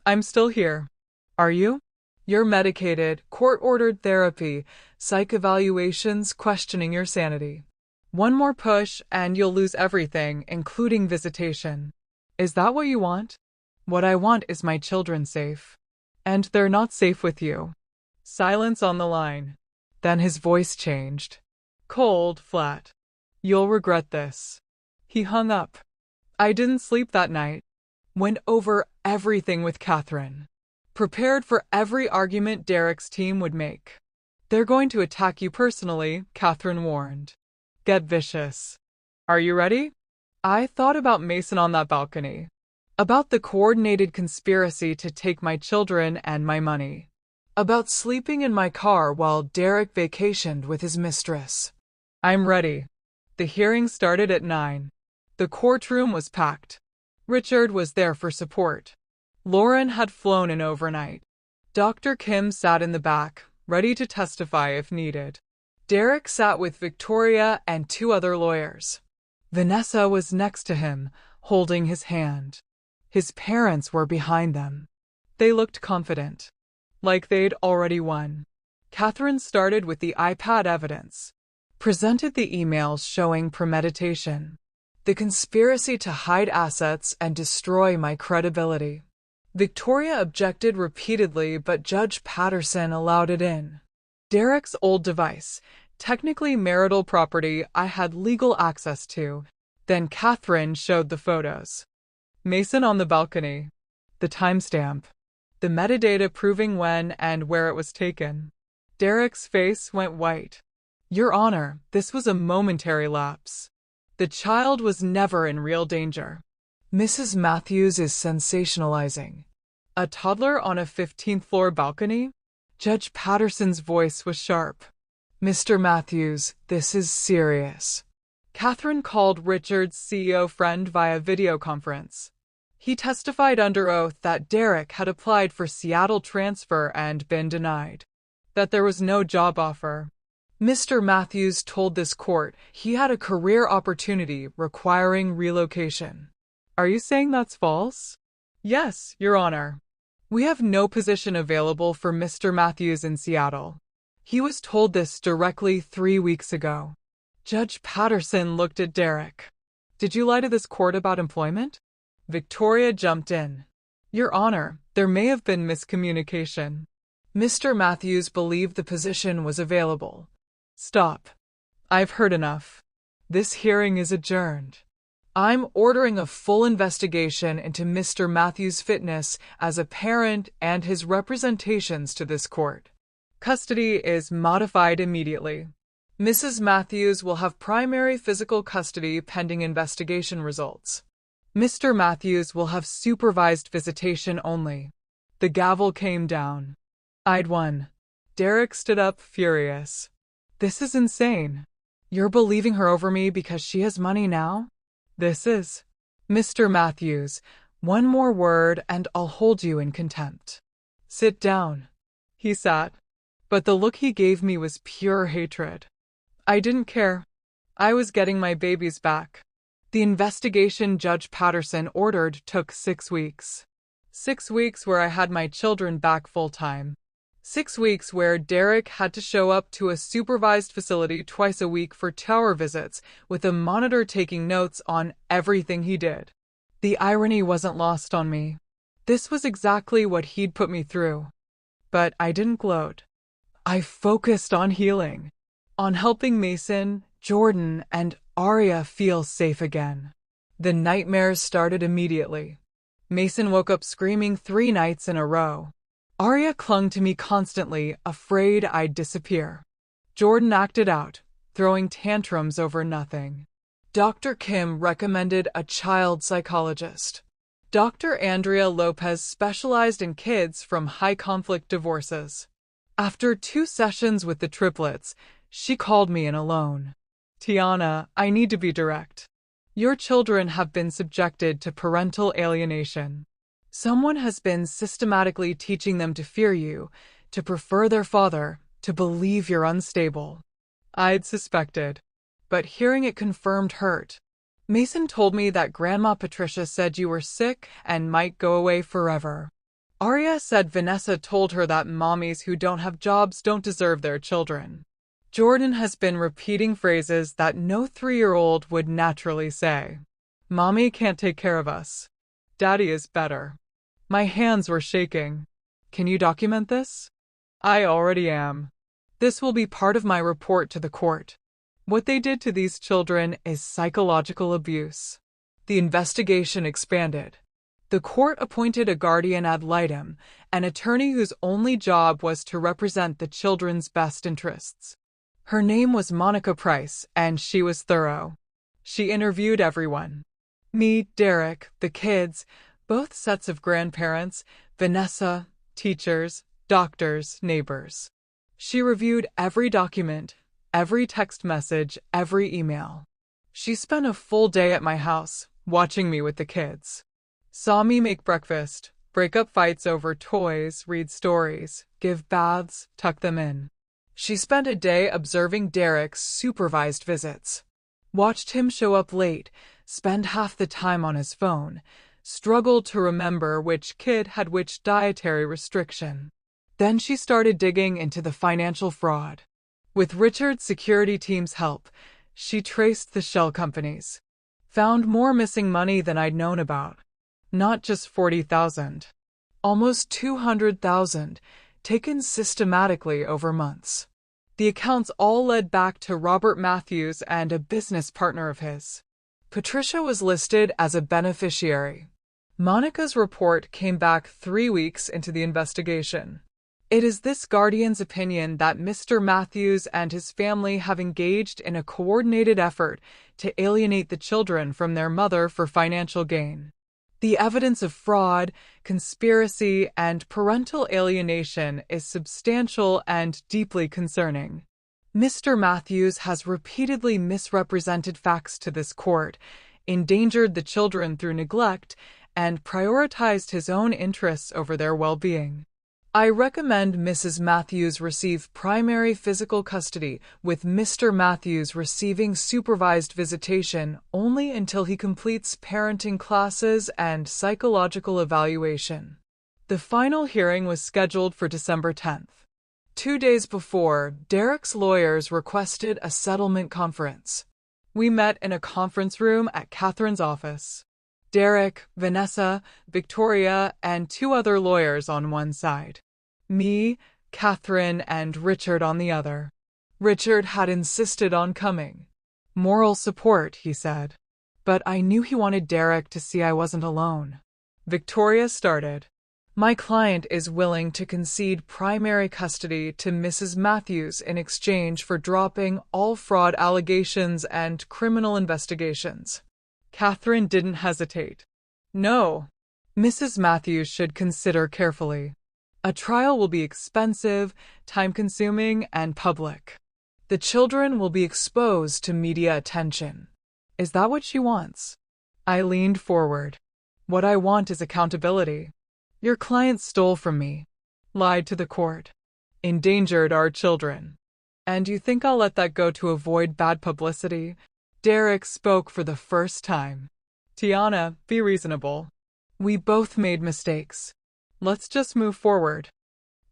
I'm still here. Are you? You're medicated, court-ordered therapy, psych evaluations questioning your sanity. One more push and you'll lose everything, including visitation. Is that what you want? What I want is my children safe. And they're not safe with you. Silence on the line. Then his voice changed. Cold, flat. You'll regret this. He hung up. I didn't sleep that night. Went over everything with Catherine. Prepared for every argument Derek's team would make. They're going to attack you personally, Catherine warned. Get vicious. Are you ready? I thought about Mason on that balcony. About the coordinated conspiracy to take my children and my money. About sleeping in my car while Derek vacationed with his mistress. I'm ready. The hearing started at 9. The courtroom was packed. Richard was there for support. Lauren had flown in overnight. Dr. Kim sat in the back, ready to testify if needed. Derek sat with Victoria and 2 other lawyers. Vanessa was next to him, holding his hand. His parents were behind them. They looked confident, like they'd already won. Catherine started with the iPad evidence, presented the emails showing premeditation, the conspiracy to hide assets and destroy my credibility. Victoria objected repeatedly, but Judge Patterson allowed it in. Derek's old device, technically marital property I had legal access to. Then Catherine showed the photos. Mason on the balcony. The timestamp. The metadata proving when and where it was taken. Derek's face went white. Your Honor, this was a momentary lapse. The child was never in real danger. Mrs. Matthews is sensationalizing. A toddler on a 15th floor balcony? Judge Patterson's voice was sharp. Mr. Matthews, this is serious. Catherine called Richard's CEO friend via video conference. He testified under oath that Derek had applied for Seattle transfer and been denied. That there was no job offer. Mr. Matthews told this court he had a career opportunity requiring relocation. Are you saying that's false? Yes, Your Honor. We have no position available for Mr. Matthews in Seattle. He was told this directly 3 weeks ago. Judge Patterson looked at Derek. Did you lie to this court about employment? Victoria jumped in. Your Honor, there may have been miscommunication. Mr. Matthews believed the position was available. Stop. I've heard enough. This hearing is adjourned. I'm ordering a full investigation into Mr. Matthews' fitness as a parent and his representations to this court. Custody is modified immediately. Mrs. Matthews will have primary physical custody pending investigation results. Mr. Matthews will have supervised visitation only. The gavel came down. I'd won. Derek stood up, furious. This is insane. You're believing her over me because she has money now? This is. Mr. Matthews, one more word and I'll hold you in contempt. Sit down. He sat. But the look he gave me was pure hatred. I didn't care. I was getting my babies back. The investigation Judge Patterson ordered took 6 weeks. 6 weeks where I had my children back full-time. 6 weeks where Derek had to show up to a supervised facility twice a week for tower visits, with a monitor taking notes on everything he did. The irony wasn't lost on me. This was exactly what he'd put me through. But I didn't gloat. I focused on healing. On helping Mason, Jordan, and Arya feel safe again. The nightmares started immediately. Mason woke up screaming 3 nights in a row. Arya clung to me constantly, afraid I'd disappear. Jordan acted out, throwing tantrums over nothing. Dr. Kim recommended a child psychologist. Dr. Andrea Lopez specialized in kids from high-conflict divorces. After 2 sessions with the triplets, she called me in alone. Tiana, I need to be direct. Your children have been subjected to parental alienation. Someone has been systematically teaching them to fear you, to prefer their father, to believe you're unstable. I'd suspected, but hearing it confirmed hurt. Mason told me that Grandma Patricia said you were sick and might go away forever. Arya said Vanessa told her that mommies who don't have jobs don't deserve their children. Jordan has been repeating phrases that no 3-year-old would naturally say. Mommy can't take care of us. Daddy is better. My hands were shaking. Can you document this? I already am. This will be part of my report to the court. What they did to these children is psychological abuse. The investigation expanded. The court appointed a guardian ad litem, an attorney whose only job was to represent the children's best interests. Her name was Monica Price, and she was thorough. She interviewed everyone. Me, Derek, the kids, both sets of grandparents, Vanessa, teachers, doctors, neighbors. She reviewed every document, every text message, every email. She spent a full day at my house, watching me with the kids. Saw me make breakfast, break up fights over toys, read stories, give baths, tuck them in. She spent a day observing Derek's supervised visits. Watched him show up late, spend half the time on his phone, struggle to remember which kid had which dietary restriction. Then she started digging into the financial fraud. With Richard's security team's help, she traced the shell companies. Found more missing money than I'd known about. Not just 40,000. Almost 200,000, taken systematically over months. The accounts all led back to Robert Matthews and a business partner of his. Patricia was listed as a beneficiary. Monica's report came back 3 weeks into the investigation. It is this guardian's opinion that Mr. Matthews and his family have engaged in a coordinated effort to alienate the children from their mother for financial gain. The evidence of fraud, conspiracy, and parental alienation is substantial and deeply concerning. Mr. Matthews has repeatedly misrepresented facts to this court, endangered the children through neglect, and prioritized his own interests over their well-being. I recommend Mrs. Matthews receive primary physical custody, with Mr. Matthews receiving supervised visitation only until he completes parenting classes and psychological evaluation. The final hearing was scheduled for December 10th. 2 days before, Derek's lawyers requested a settlement conference. We met in a conference room at Catherine's office. Derek, Vanessa, Victoria, and 2 other lawyers on one side. Me, Catherine, and Richard on the other. Richard had insisted on coming. Moral support, he said. But I knew he wanted Derek to see I wasn't alone. Victoria started. My client is willing to concede primary custody to Mrs. Matthews in exchange for dropping all fraud allegations and criminal investigations. Catherine didn't hesitate. No. Mrs. Matthews should consider carefully. A trial will be expensive, time-consuming, and public. The children will be exposed to media attention. Is that what she wants? I leaned forward. What I want is accountability. Your client stole from me, lied to the court, endangered our children. And you think I'll let that go to avoid bad publicity? Derek spoke for the first time. Tiana, be reasonable. We both made mistakes. Let's just move forward.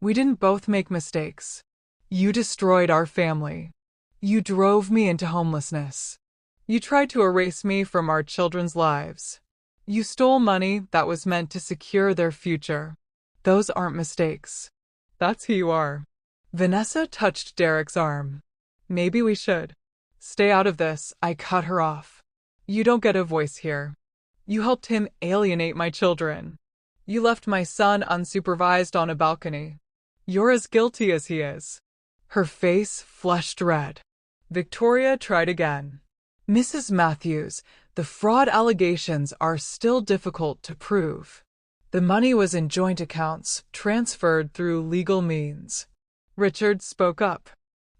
We didn't both make mistakes. You destroyed our family. You drove me into homelessness. You tried to erase me from our children's lives. You stole money that was meant to secure their future. Those aren't mistakes. That's who you are. Vanessa touched Derek's arm. Maybe we should. Stay out of this, I cut her off. You don't get a voice here. You helped him alienate my children. You left my son unsupervised on a balcony. You're as guilty as he is. Her face flushed red. Victoria tried again. Mrs. Matthews, the fraud allegations are still difficult to prove. The money was in joint accounts, transferred through legal means. Richard spoke up.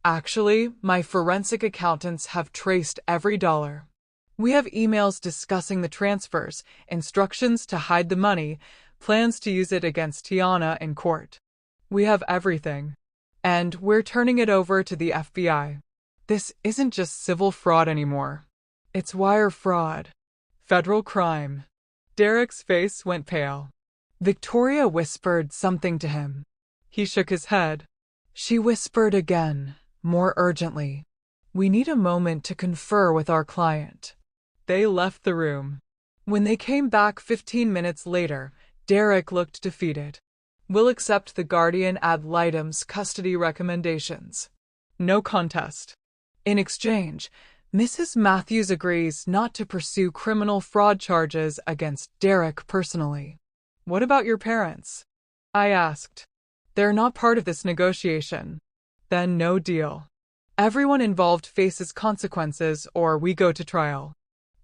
Actually, my forensic accountants have traced every dollar. We have emails discussing the transfers, instructions to hide the money, plans to use it against Tiana in court. We have everything. And we're turning it over to the FBI. This isn't just civil fraud anymore. It's wire fraud. Federal crime. Derek's face went pale. Victoria whispered something to him. He shook his head. She whispered again, more urgently. We need a moment to confer with our client. They left the room. When they came back 15 minutes later, Derek looked defeated. We'll accept the guardian ad litem's custody recommendations. No contest. In exchange, Mrs. Matthews agrees not to pursue criminal fraud charges against Derek personally. What about your parents? I asked. They're not part of this negotiation. Then no deal. Everyone involved faces consequences or we go to trial.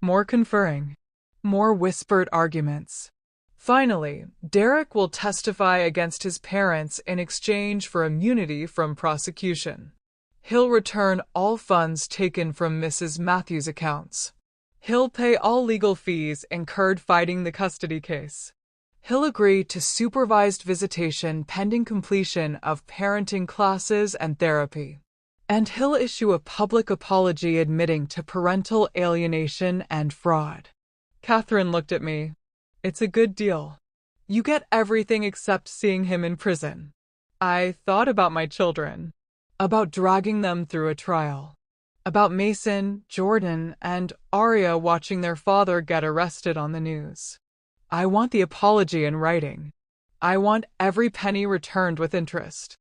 More conferring. More whispered arguments. Finally, Derek will testify against his parents in exchange for immunity from prosecution. He'll return all funds taken from Mrs. Matthews' accounts. He'll pay all legal fees incurred fighting the custody case. He'll agree to supervised visitation pending completion of parenting classes and therapy. And he'll issue a public apology admitting to parental alienation and fraud. Catherine looked at me. It's a good deal. You get everything except seeing him in prison. I thought about my children, about dragging them through a trial, about Mason, Jordan, and Aria watching their father get arrested on the news. I want the apology in writing. I want every penny returned with interest.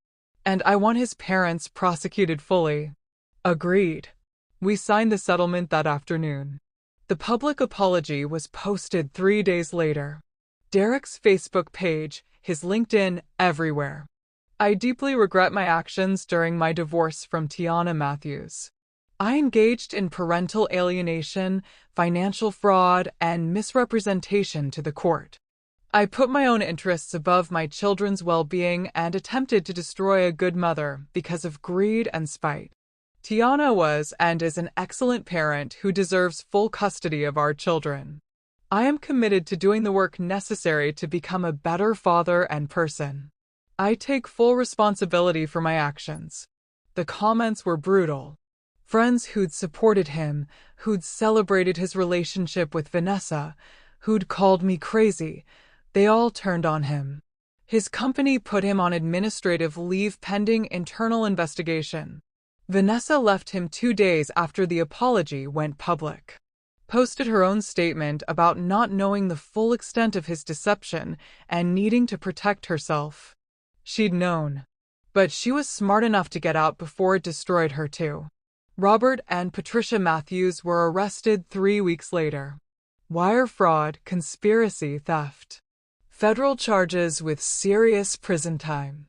And I want his parents prosecuted fully. Agreed. We signed the settlement that afternoon. The public apology was posted 3 days later. Derek's Facebook page, his LinkedIn, everywhere. I deeply regret my actions during my divorce from Tiana Matthews. I engaged in parental alienation, financial fraud, and misrepresentation to the court. I put my own interests above my children's well-being and attempted to destroy a good mother because of greed and spite. Tiana was and is an excellent parent who deserves full custody of our children. I am committed to doing the work necessary to become a better father and person. I take full responsibility for my actions. The comments were brutal. Friends who'd supported him, who'd celebrated his relationship with Vanessa, who'd called me crazy, they all turned on him. His company put him on administrative leave pending internal investigation. Vanessa left him 2 days after the apology went public. Posted her own statement about not knowing the full extent of his deception and needing to protect herself. She'd known. But she was smart enough to get out before it destroyed her too. Robert and Patricia Matthews were arrested 3 weeks later. Wire fraud, conspiracy, theft. Federal charges with serious prison time.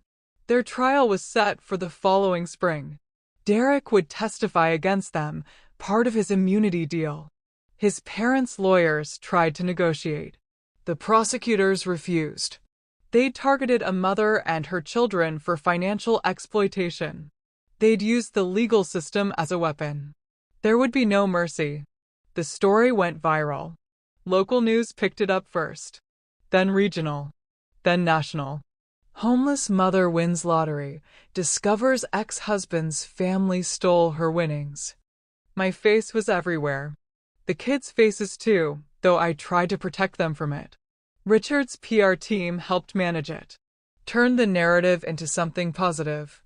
Their trial was set for the following spring. Derek would testify against them, part of his immunity deal. His parents' lawyers tried to negotiate. The prosecutors refused. They'd targeted a mother and her children for financial exploitation. They'd used the legal system as a weapon. There would be no mercy. The story went viral. Local news picked it up first. Then regional. Then national. Homeless mother wins lottery, discovers ex-husband's family stole her winnings. My face was everywhere. The kids' faces too, though I tried to protect them from it. Richard's PR team helped manage it. Turned the narrative into something positive.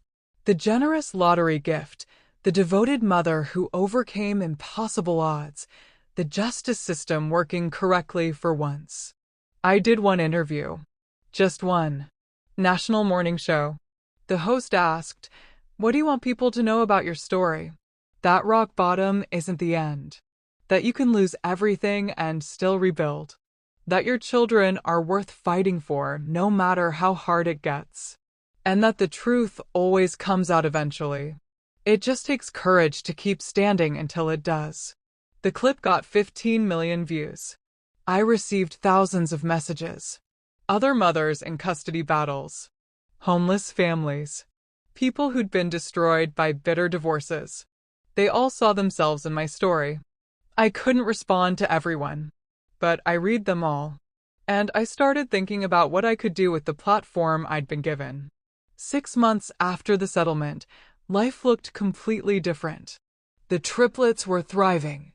The generous lottery gift, the devoted mother who overcame impossible odds, the justice system working correctly for once. I did one interview. Just one. National morning show. The host asked, "What do you want people to know about your story? That rock bottom isn't the end. That you can lose everything and still rebuild. That your children are worth fighting for no matter how hard it gets. And that the truth always comes out eventually. It just takes courage to keep standing until it does." The clip got 15 million views. I received thousands of messages. Other mothers in custody battles. Homeless families. People who'd been destroyed by bitter divorces. They all saw themselves in my story. I couldn't respond to everyone, but I read them all. And I started thinking about what I could do with the platform I'd been given. 6 months after the settlement, life looked completely different. The triplets were thriving.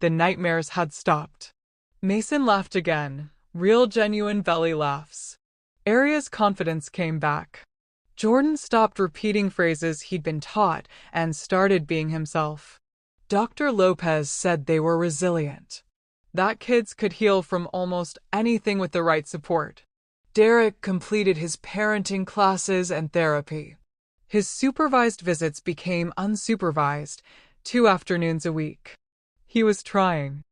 The nightmares had stopped. Mason laughed again, real genuine belly laughs. Aria's confidence came back. Jordan stopped repeating phrases he'd been taught and started being himself. Dr. Lopez said they were resilient. That kids could heal from almost anything with the right support. Derek completed his parenting classes and therapy. His supervised visits became unsupervised, 2 afternoons a week. He was trying.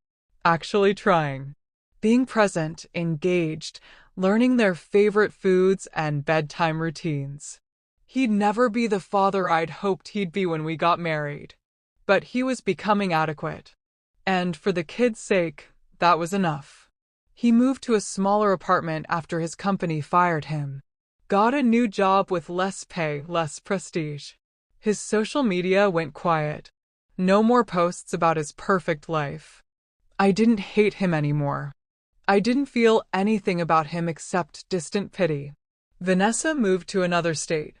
Actually trying. Being present, engaged, learning their favorite foods and bedtime routines. He'd never be the father I'd hoped he'd be when we got married. But he was becoming adequate. And for the kids' sake, that was enough. He moved to a smaller apartment after his company fired him. Got a new job with less pay, less prestige. His social media went quiet. No more posts about his perfect life. I didn't hate him anymore. I didn't feel anything about him except distant pity. Vanessa moved to another state.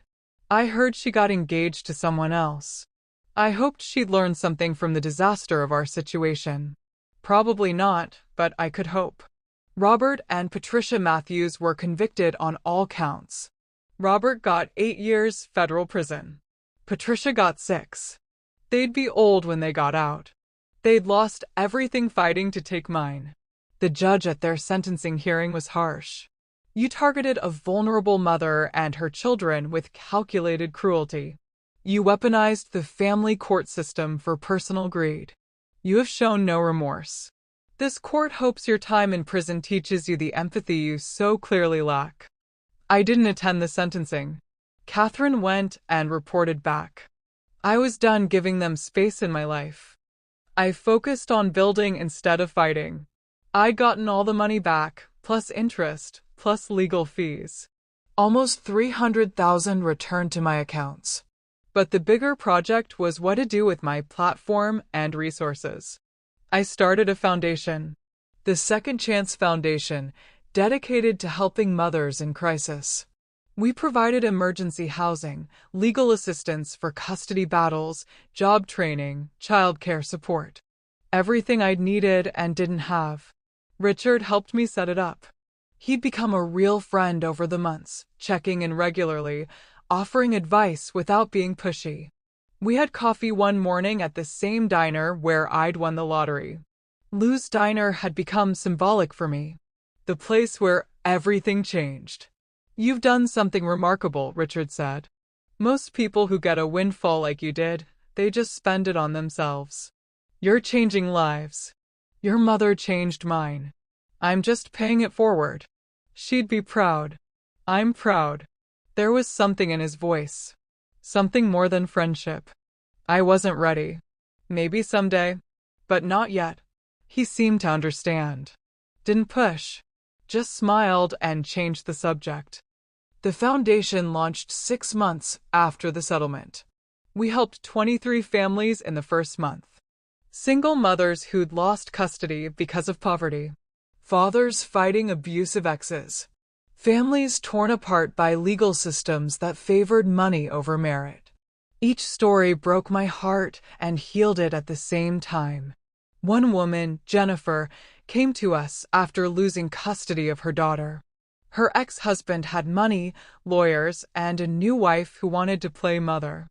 I heard she got engaged to someone else. I hoped she'd learn something from the disaster of our situation. Probably not, but I could hope. Robert and Patricia Matthews were convicted on all counts. Robert got 8 years federal prison. Patricia got 6. They'd be old when they got out. They'd lost everything fighting to take mine. The judge at their sentencing hearing was harsh. You targeted a vulnerable mother and her children with calculated cruelty. You weaponized the family court system for personal greed. You have shown no remorse. This court hopes your time in prison teaches you the empathy you so clearly lack. I didn't attend the sentencing. Catherine went and reported back. I was done giving them space in my life. I focused on building instead of fighting. I'd gotten all the money back, plus interest, plus legal fees. Almost $300,000 returned to my accounts. But the bigger project was what to do with my platform and resources. I started a foundation, the Second Chance Foundation, dedicated to helping mothers in crisis. We provided emergency housing, legal assistance for custody battles, job training, childcare support. Everything I'd needed and didn't have. Richard helped me set it up. He'd become a real friend over the months, checking in regularly, offering advice without being pushy. We had coffee one morning at the same diner where I'd won the lottery. Lou's Diner had become symbolic for me. The place where everything changed. You've done something remarkable, Richard said. Most people who get a windfall like you did, they just spend it on themselves. You're changing lives. Your mother changed mine. I'm just paying it forward. She'd be proud. I'm proud. There was something in his voice. Something more than friendship. I wasn't ready. Maybe someday. But not yet. He seemed to understand. Didn't push. Just smiled and changed the subject. The foundation launched 6 months after the settlement. We helped 23 families in the first month. Single mothers who'd lost custody because of poverty. Fathers fighting abusive exes. Families torn apart by legal systems that favored money over merit. Each story broke my heart and healed it at the same time. One woman, Jennifer, came to us after losing custody of her daughter. Her ex-husband had money, lawyers, and a new wife who wanted to play mother.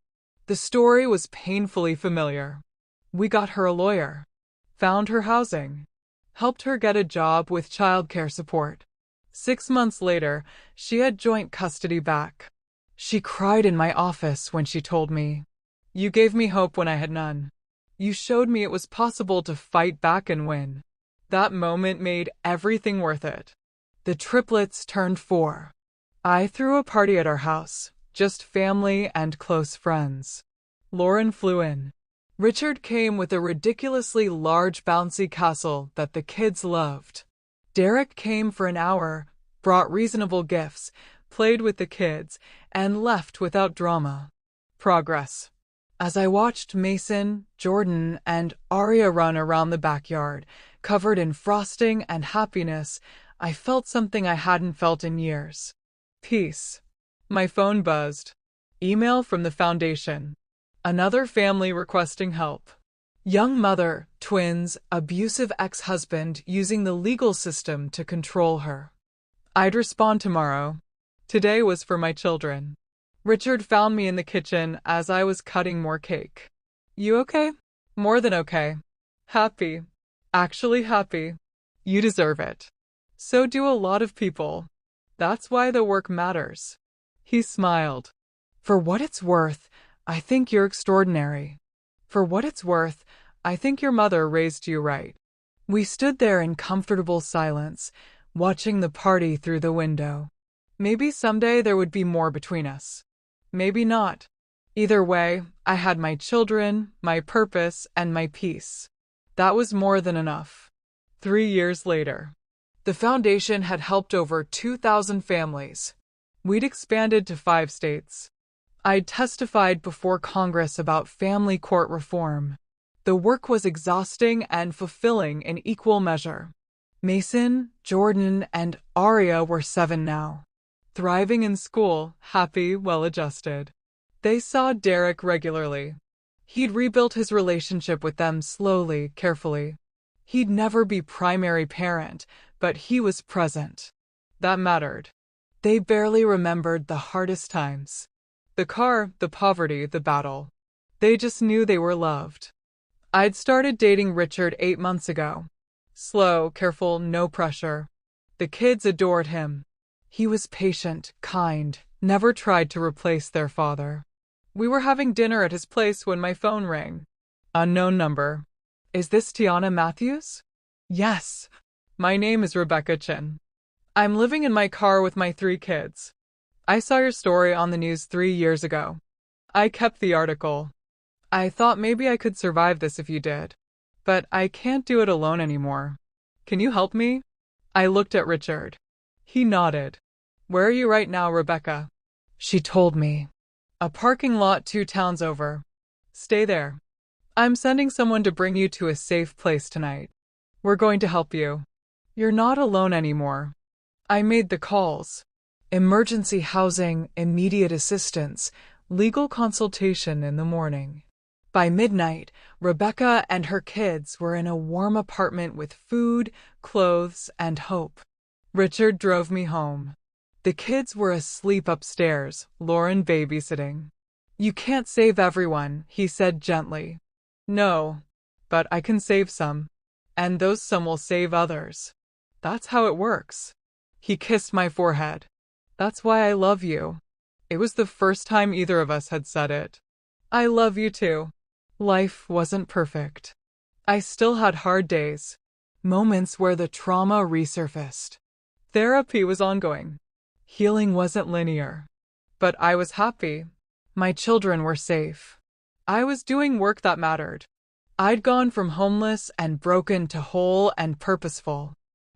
The story was painfully familiar. We got her a lawyer, found her housing, helped her get a job with childcare support. 6 months later, she had joint custody back. She cried in my office when she told me, "You gave me hope when I had none. You showed me it was possible to fight back and win." That moment made everything worth it. The triplets turned 4. I threw a party at our house, just family and close friends. Lauren flew in. Richard came with a ridiculously large bouncy castle that the kids loved. Derek came for an hour, brought reasonable gifts, played with the kids, and left without drama. Progress. As I watched Mason, Jordan, and Aria run around the backyard, covered in frosting and happiness, I felt something I hadn't felt in years. Peace. My phone buzzed. Email from the foundation. Another family requesting help. Young mother, twins, abusive ex-husband using the legal system to control her. I'd respond tomorrow. Today was for my children. Richard found me in the kitchen as I was cutting more cake. You okay? More than okay. Happy. Actually happy. You deserve it. So do a lot of people. That's why the work matters. He smiled. For what it's worth, I think you're extraordinary. For what it's worth, I think your mother raised you right. We stood there in comfortable silence, watching the party through the window. Maybe someday there would be more between us. Maybe not. Either way, I had my children, my purpose, and my peace. That was more than enough. 3 years later. The foundation had helped over 2,000 families. We'd expanded to 5 states. I'd testified before Congress about family court reform. The work was exhausting and fulfilling in equal measure. Mason, Jordan, and Aria were 7 now. Thriving in school, happy, well-adjusted. They saw Derek regularly. He'd rebuilt his relationship with them slowly, carefully. He'd never be primary parent, but he was present. That mattered. They barely remembered the hardest times. The car, the poverty, the battle. They just knew they were loved. I'd started dating Richard 8 months ago. Slow, careful, no pressure. The kids adored him. He was patient, kind, never tried to replace their father. We were having dinner at his place when my phone rang. Unknown number. Is this Tiana Matthews? Yes. My name is Rebecca Chin. I'm living in my car with my 3 kids. I saw your story on the news 3 years ago. I kept the article. I thought maybe I could survive this if you did. But I can't do it alone anymore. Can you help me? I looked at Richard. He nodded. Where are you right now, Rebecca? She told me. A parking lot 2 towns over. Stay there. I'm sending someone to bring you to a safe place tonight. We're going to help you. You're not alone anymore. I made the calls. Emergency housing, immediate assistance, legal consultation in the morning. By midnight, Rebecca and her kids were in a warm apartment with food, clothes, and hope. Richard drove me home. The kids were asleep upstairs, Lauren babysitting. You can't save everyone, he said gently. No, but I can save some. And those some will save others. That's how it works. He kissed my forehead. That's why I love you. It was the first time either of us had said it. I love you too. Life wasn't perfect. I still had hard days. Moments where the trauma resurfaced. Therapy was ongoing. Healing wasn't linear. But I was happy. My children were safe. I was doing work that mattered. I'd gone from homeless and broken to whole and purposeful.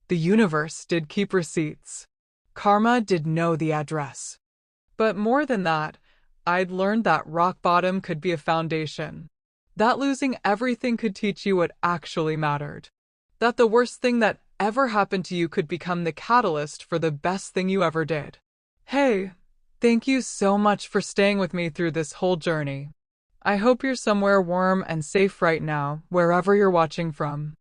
The universe did keep receipts. Karma did know the address. But more than that, I'd learned that rock bottom could be a foundation. That losing everything could teach you what actually mattered. That the worst thing that ever happened to you could become the catalyst for the best thing you ever did. Hey, thank you so much for staying with me through this whole journey. I hope you're somewhere warm and safe right now, wherever you're watching from.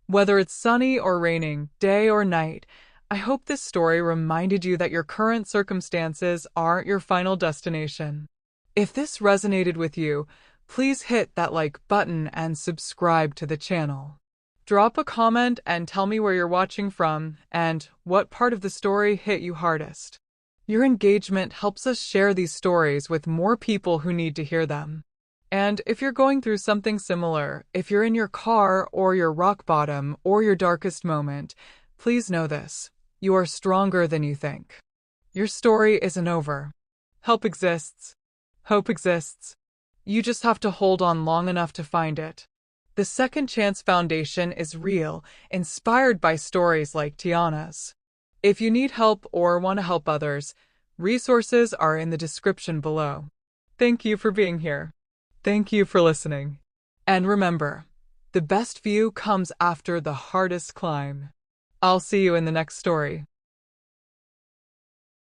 Whether it's sunny or raining, day or night, I hope this story reminded you that your current circumstances aren't your final destination. If this resonated with you, please hit that like button and subscribe to the channel. Drop a comment and tell me where you're watching from and what part of the story hit you hardest. Your engagement helps us share these stories with more people who need to hear them. And if you're going through something similar, if you're in your car or your rock bottom or your darkest moment, please know this. You are stronger than you think. Your story isn't over. Help exists. Hope exists. You just have to hold on long enough to find it. The Second Chance Foundation is real, inspired by stories like Tiana's. If you need help or want to help others, resources are in the description below. Thank you for being here. Thank you for listening. And remember, the best view comes after the hardest climb. I'll see you in the next story.